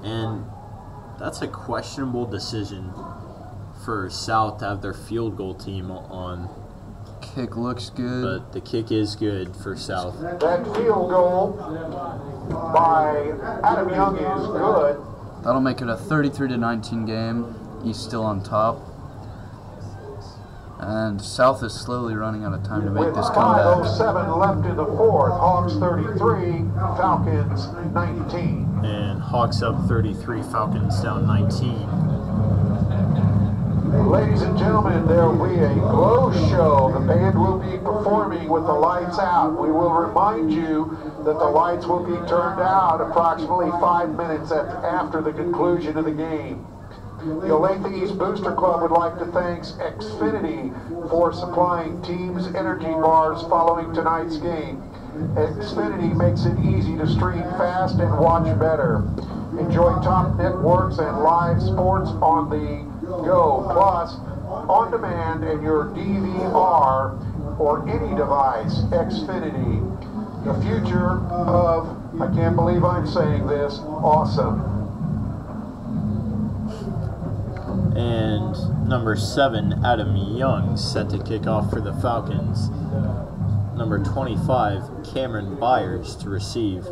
And that's a questionable decision for South to have their field goal team on. Kick looks good. But the kick is good for South. That field goal by Adam Young is good. That'll make it a 33-19 game. East still on top. And South is slowly running out of time to make With this comeback. 5:07 left in the 4th, Hawks 33, Falcons 19. And Hawks up 33, Falcons down 19. Ladies and gentlemen, there will be a glow show. The band will be performing with the lights out. We will remind you that the lights will be turned out approximately 5 minutes after the conclusion of the game. The Olathe East Booster Club would like to thank Xfinity for supplying teams energy bars following tonight's game. Xfinity makes it easy to stream fast and watch better. Enjoy top networks and live sports on the go, plus on demand and your DVR or any device. Xfinity, the future of, I can't believe I'm saying this, awesome. And number 7, Adam Young, set to kick off for the Falcons. Number 25, Cameron Byers to receive.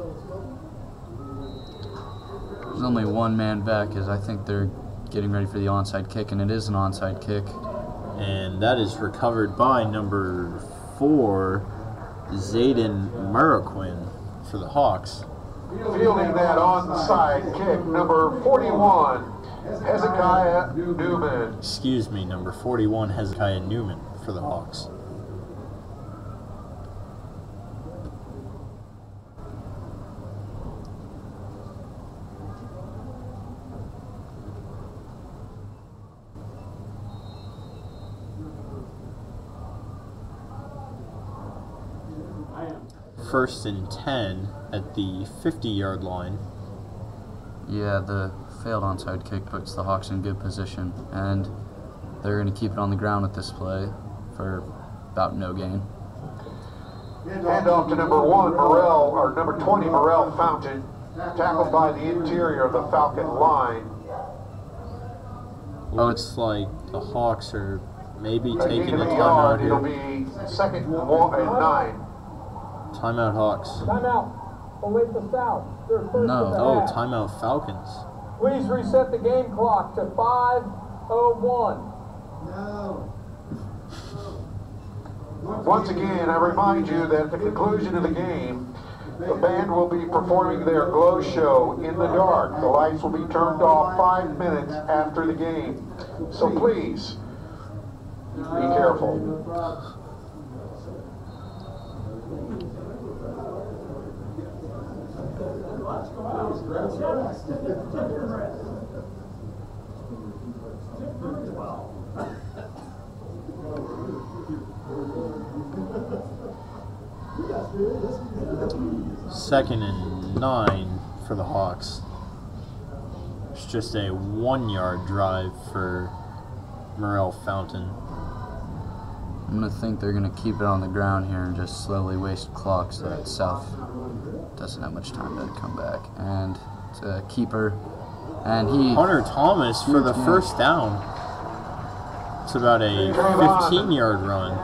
There's only one man back, as I think they're getting ready for the onside kick, and it is an onside kick. And that is recovered by number 4, Zayden Muraquin for the Hawks. Fielding that onside kick, number 41, Hezekiah Newman. Excuse me, number 41, Hezekiah Newman for the Hawks. First and 10 at the 50-yard line. Yeah, the failed onside kick puts the Hawks in good position, and they're going to keep it on the ground with this play for about no gain. Hand off to number 1, Morrell, or number 20, Morrell Fountain, tackled by the interior of the Falcon line. Looks like the Hawks are maybe taking a a timeout It'll here. be 2nd and 9. Timeout Hawks. Timeout. Olathe South, their first No. of the Oh, half. timeout Falcons. Please reset the game clock to 5:01. Once again, I remind you that at the conclusion of the game, the band will be performing their glow show in the dark. The lights will be turned off 5 minutes after the game. So please, be careful. Second and 9 for the Hawks. It's just a 1-yard drive for Morel Fountain. I'm going to think they're going to keep it on the ground here and just slowly waste clock so that South doesn't have much time to come back. And it's a keeper. And he... Hunter Thomas for the first down. It's about a 15-yard run.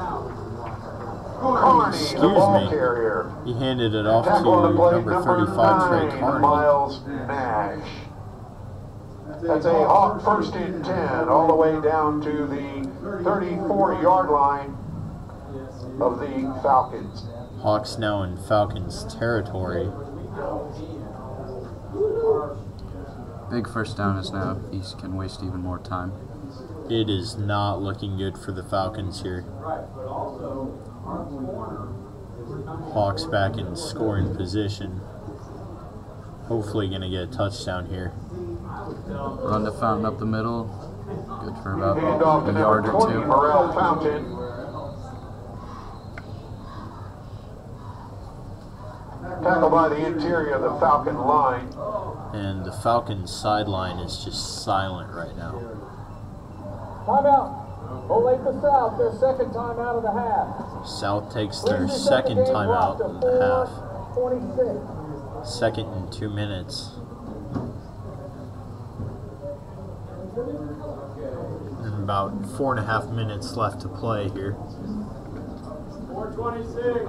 Carney, the Excuse ball me. carrier. He handed it off to Tackle on the play, number 35, Trey 9, Carney. Miles Nash. That's a Hawk first and 10, all the way down to the 34-yard line of the Falcons. Hawks now in Falcons territory. Big first down is now. These can waste even more time. It is not looking good for the Falcons here. Hawks back in scoring position. Hopefully going to get a touchdown here. Run to Fountain up the middle. Good for about Hand off to a yard number or 20, two. Morel Fountain. Tackled by the interior of the Falcon line. And the Falcons sideline is just silent right now. Timeout. Olathe South, their second timeout of the half. South takes Please their reset the second game timeout clock in to the half. 4:26. Second in 2 minutes. And about 4.5 minutes left to play here. 4:26.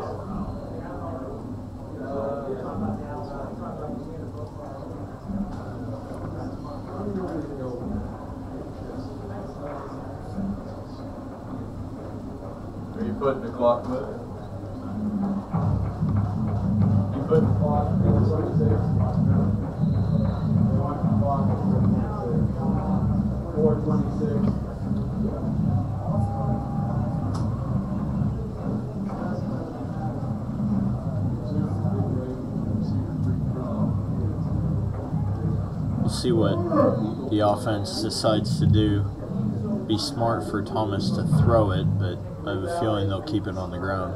Are you putting the clock with it? You putting the clock at 4:26? 4:26. We'll see what the offense decides to do. Be smart for Thomas to throw it, but I have a feeling they'll keep it on the ground.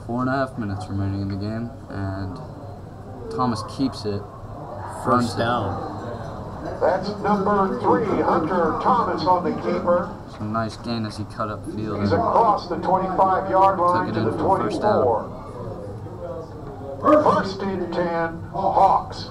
4.5 minutes remaining in the game, and Thomas keeps it. First down. That's number 3, Hunter Thomas on the keeper. Some nice gain as he cut up field. He's And across the 25-yard line Took to it the in for first down. 24. First and 10, Hawks.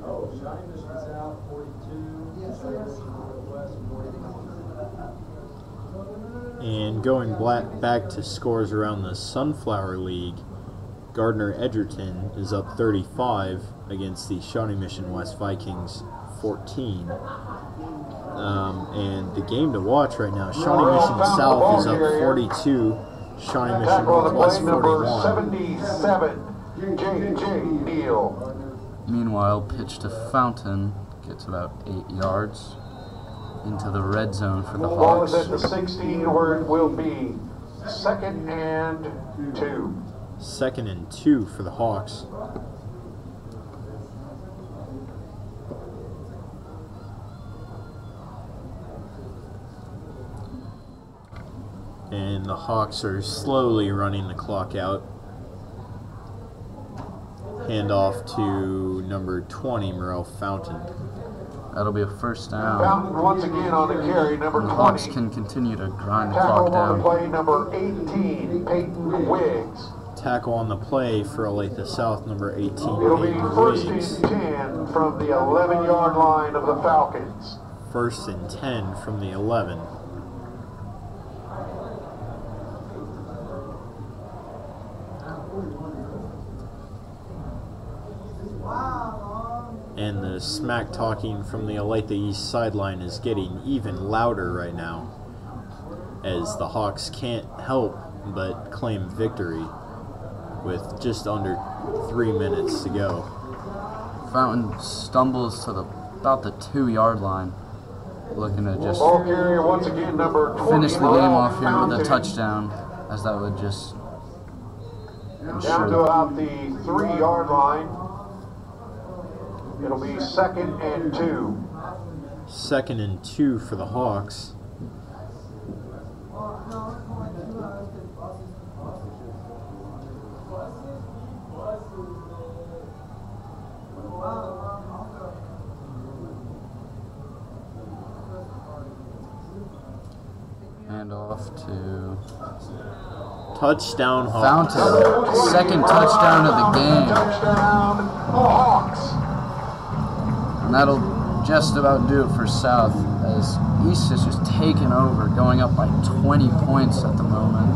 Oh, Shawnee Mission South, 42. Northwest, 41. And going back to scores around the Sunflower League, Gardner Edgerton is up 35 against the Shawnee Mission West Vikings 14. And the game to watch right now, Shawnee Mission South is up 42, Shawnee Mission Tackle on the Northwest play, number 41. 77, J.J. Neal. meanwhile, pitch to Fountain gets about 8 yards into the red zone for the Ball is Hawks. at the 16 where it will be 2nd and 2. 2nd and 2 for the Hawks. And the Hawks are slowly running the clock out. Hand off to number 20, Morel Fountain. That'll be a first down. Fountain once again on the carry, number And the Hawks 20. can continue to grind the clock Tackle on the down. play, number 18, Peyton Wiggs. Tackle on the play for Olathe South, number 18, It'll be Peyton first Wiggs. and 10 from the 11-yard line of the Falcons. First and 10 from the 11. And the smack talking from the Olathe East sideline is getting even louder right now, as the Hawks can't help but claim victory with just under 3 minutes to go. Fountain stumbles to about the 2-yard line, looking to just Ball carrier once again, number 20. finish the game off here with a touchdown, as that would just Down to ensure. about the 3-yard line. It'll be second and 2. Second and 2 for the Hawks. Hand off to Touchdown Hawks. Fountain. Second touchdown of the game. Touchdown, Hawks. And that'll just about do it for South, as East is just taking over, going up by 20 points at the moment.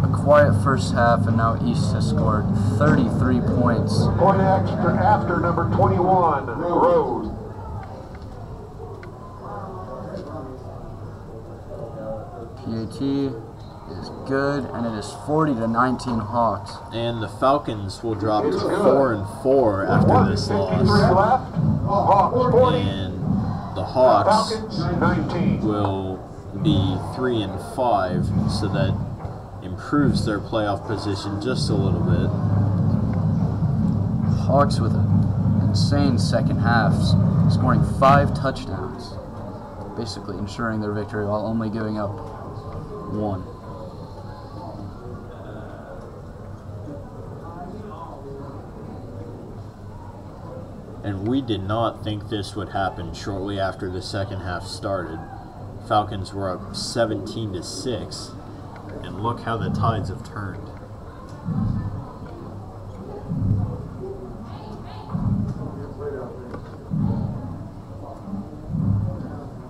A quiet first half, and now East has scored 33 points. Point extra after number 21, Rose. PAT is good, and it is 40-19 Hawks. And the Falcons will drop to 4-4 after this 1:53 loss. left. Hawks 40. And the Hawks Falcons 19. will be 3-5, so that improves their playoff position just a little bit. Hawks with an insane second half, scoring 5 touchdowns, basically ensuring their victory while only giving up 1. And we did not think this would happen shortly after the second half started. Falcons were up 17-6, and look how the tides have turned.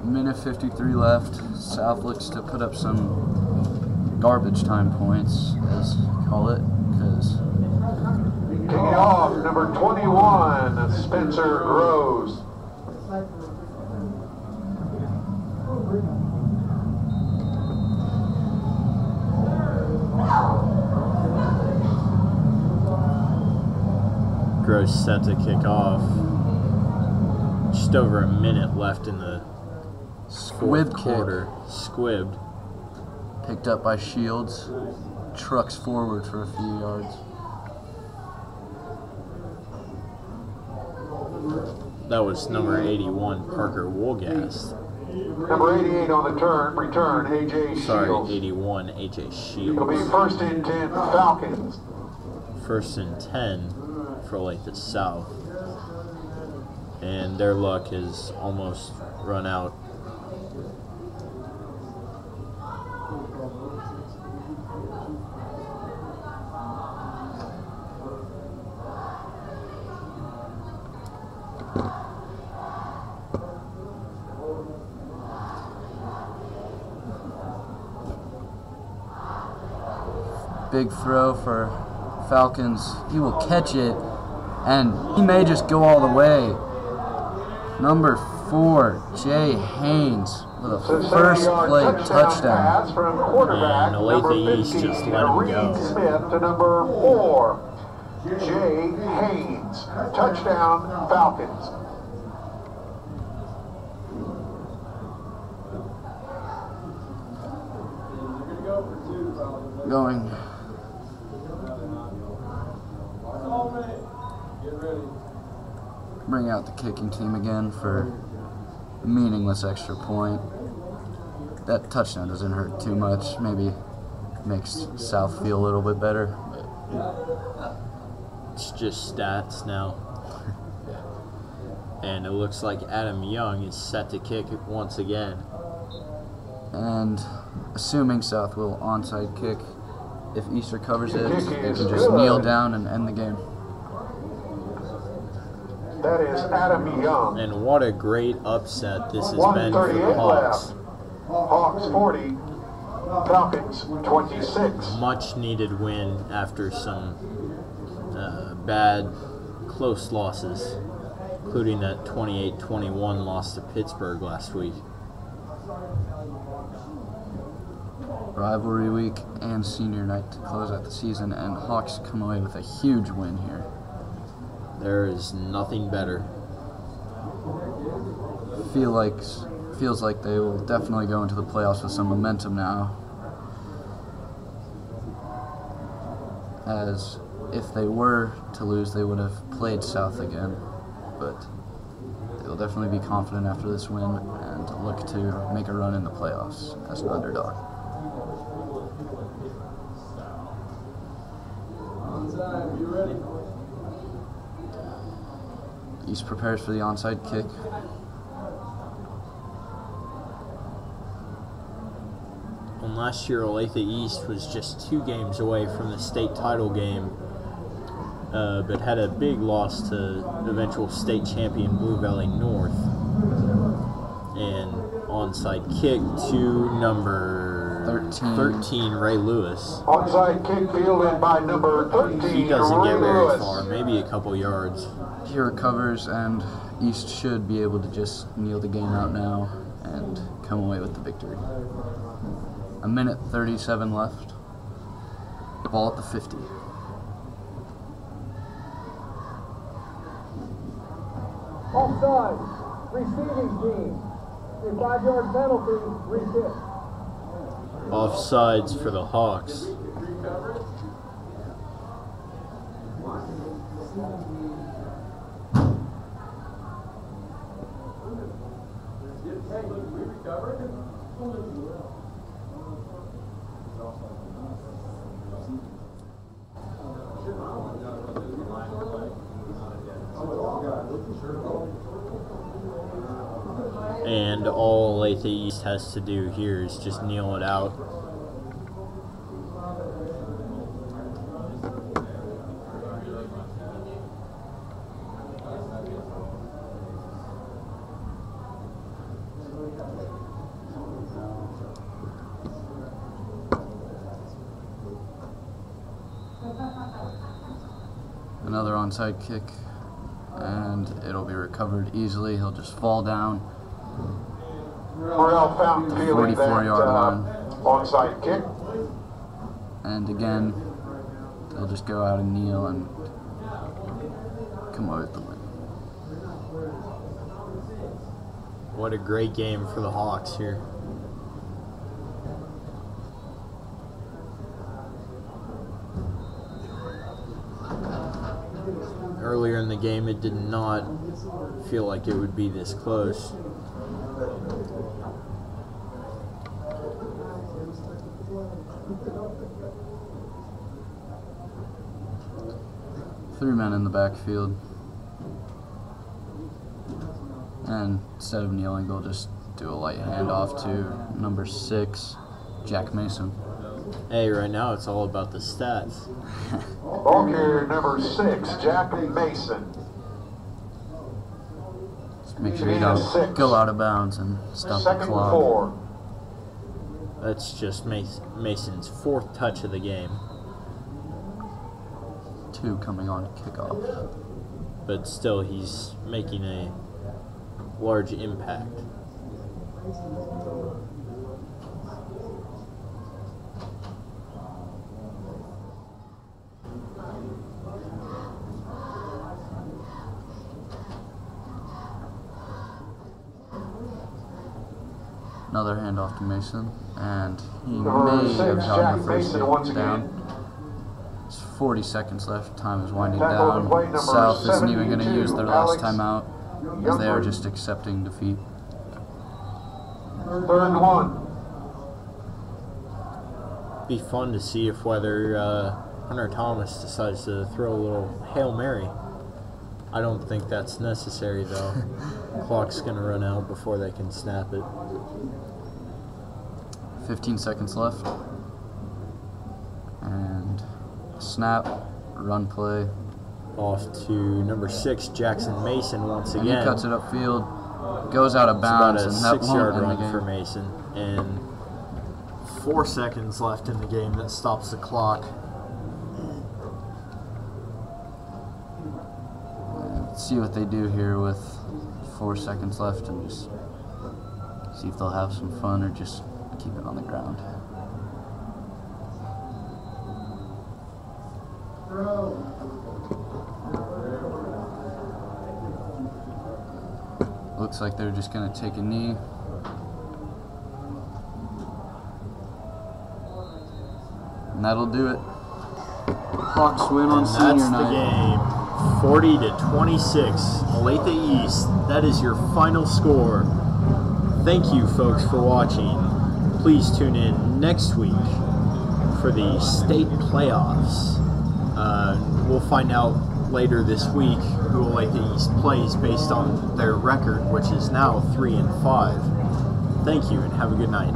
Minute 53 left. South looks to put up some garbage time points, as you call it, because Kicking off, number 21, Spencer Rose. Gross set to kick off. Just over a minute left in the fourth Squib kick. quarter. Squibbed. Picked up by Shields. Trucks forward for a few yards. That was number 81, Parker Woolgast. Number 88 on the return, A.J. Shields. Sorry, 81, A.J. It'll be Shields. first and 10, Falcons. First and 10 for Olathe South. And their luck has almost run out. Big throw for Falcons. He will catch it, and he may just go all the way. Number 4, Jay Haynes, with a first 70-yard play touchdown. pass from quarterback, And number Olathe East 15, just let him Reed go. Smith to number 4, Jay Haynes. Touchdown, Falcons. Going. Bring out the kicking team again for a meaningless extra point. That touchdown doesn't hurt too much. Maybe makes South feel a little bit better. But It's just stats now. And it looks like Adam Young is set to kick it once again. And assuming South will onside kick, if Easter covers it, Kick they is can just good. kneel down and end the game. That is Adam Young. And what a great upset this has been for the 1:38 Hawks. left. Hawks 40, Falcons 26. Much needed win after some bad, close losses, including that 28-21 loss to Pittsburgh last week. Rivalry week and senior night to close out the season, and Hawks come away with a huge win here. There is nothing better. Feels like they will definitely go into the playoffs with some momentum now. As if they were to lose, they would have played South again, but they'll definitely be confident after this win and look to make a run in the playoffs as an underdog. Onside, you ready? East prepares for the onside kick. And last year, Olathe East was just 2 games away from the state title game, but had a big loss to eventual state champion Blue Valley North. And onside kick to number 13 Ray Lewis. Onside kick fielded by number 13, He doesn't Ray get very Lewis. far, maybe a couple yards. He recovers, and East should be able to just kneel the game out now and come away with the victory. 1:37 left. Ball at the 50. Offside. Receiving team. A 5-yard penalty. Re-kick. Offsides for the Hawks. And all Olathe East has to do here is just kneel it out. Another onside kick, and it'll be recovered easily. He'll just fall down. Burrell Fountain fielding that 44-yard line. onside kick. And again, they'll just go out and kneel and come away with the win. What a great game for the Hawks here. Earlier in the game, it did not feel like it would be this close. Three men in the backfield. And instead of kneeling, they'll just do a light handoff to number 6, Jack Mason. Hey, right now it's all about the stats. Ball carrier number 6, Jack Mason. Just make sure you don't go out of bounds and stop the Second clock. 4. That's just Mason's 4th touch of the game. 2 coming on kickoff. But still, he's making a large impact. Another handoff to Mason, and he Number may 6, have Jack gotten the first Mason once down. again. It's 40 seconds left. Time is winding Tackle down. and play number South isn't even going to 72, use their last Alex timeout, as they are Youngberg. just accepting defeat. 3rd and 1. Be fun to see if whether Hunter Thomas decides to throw a little Hail Mary. I don't think that's necessary, though. Clock's going to run out before they can snap it. 15 seconds left. And snap, run play. Off to number 6, Jackson Mason once And again. he cuts it upfield, goes out of bounds, It's and about a that won't 6-yard end the run game. for Mason. And 4 seconds left in the game. That stops the clock. Let's see what they do here with 4 seconds left and just see if they'll have some fun or just keep it on the ground. Looks like they're just going to take a knee. And that'll do it. Hawks win on And senior that's night. the game. 40-26. Olathe East. That is your final score. Thank you, folks, for watching. Please tune in next week for the state playoffs. We'll find out later this week who Olathe East plays based on their record, which is now 3-5. Thank you, and have a good night.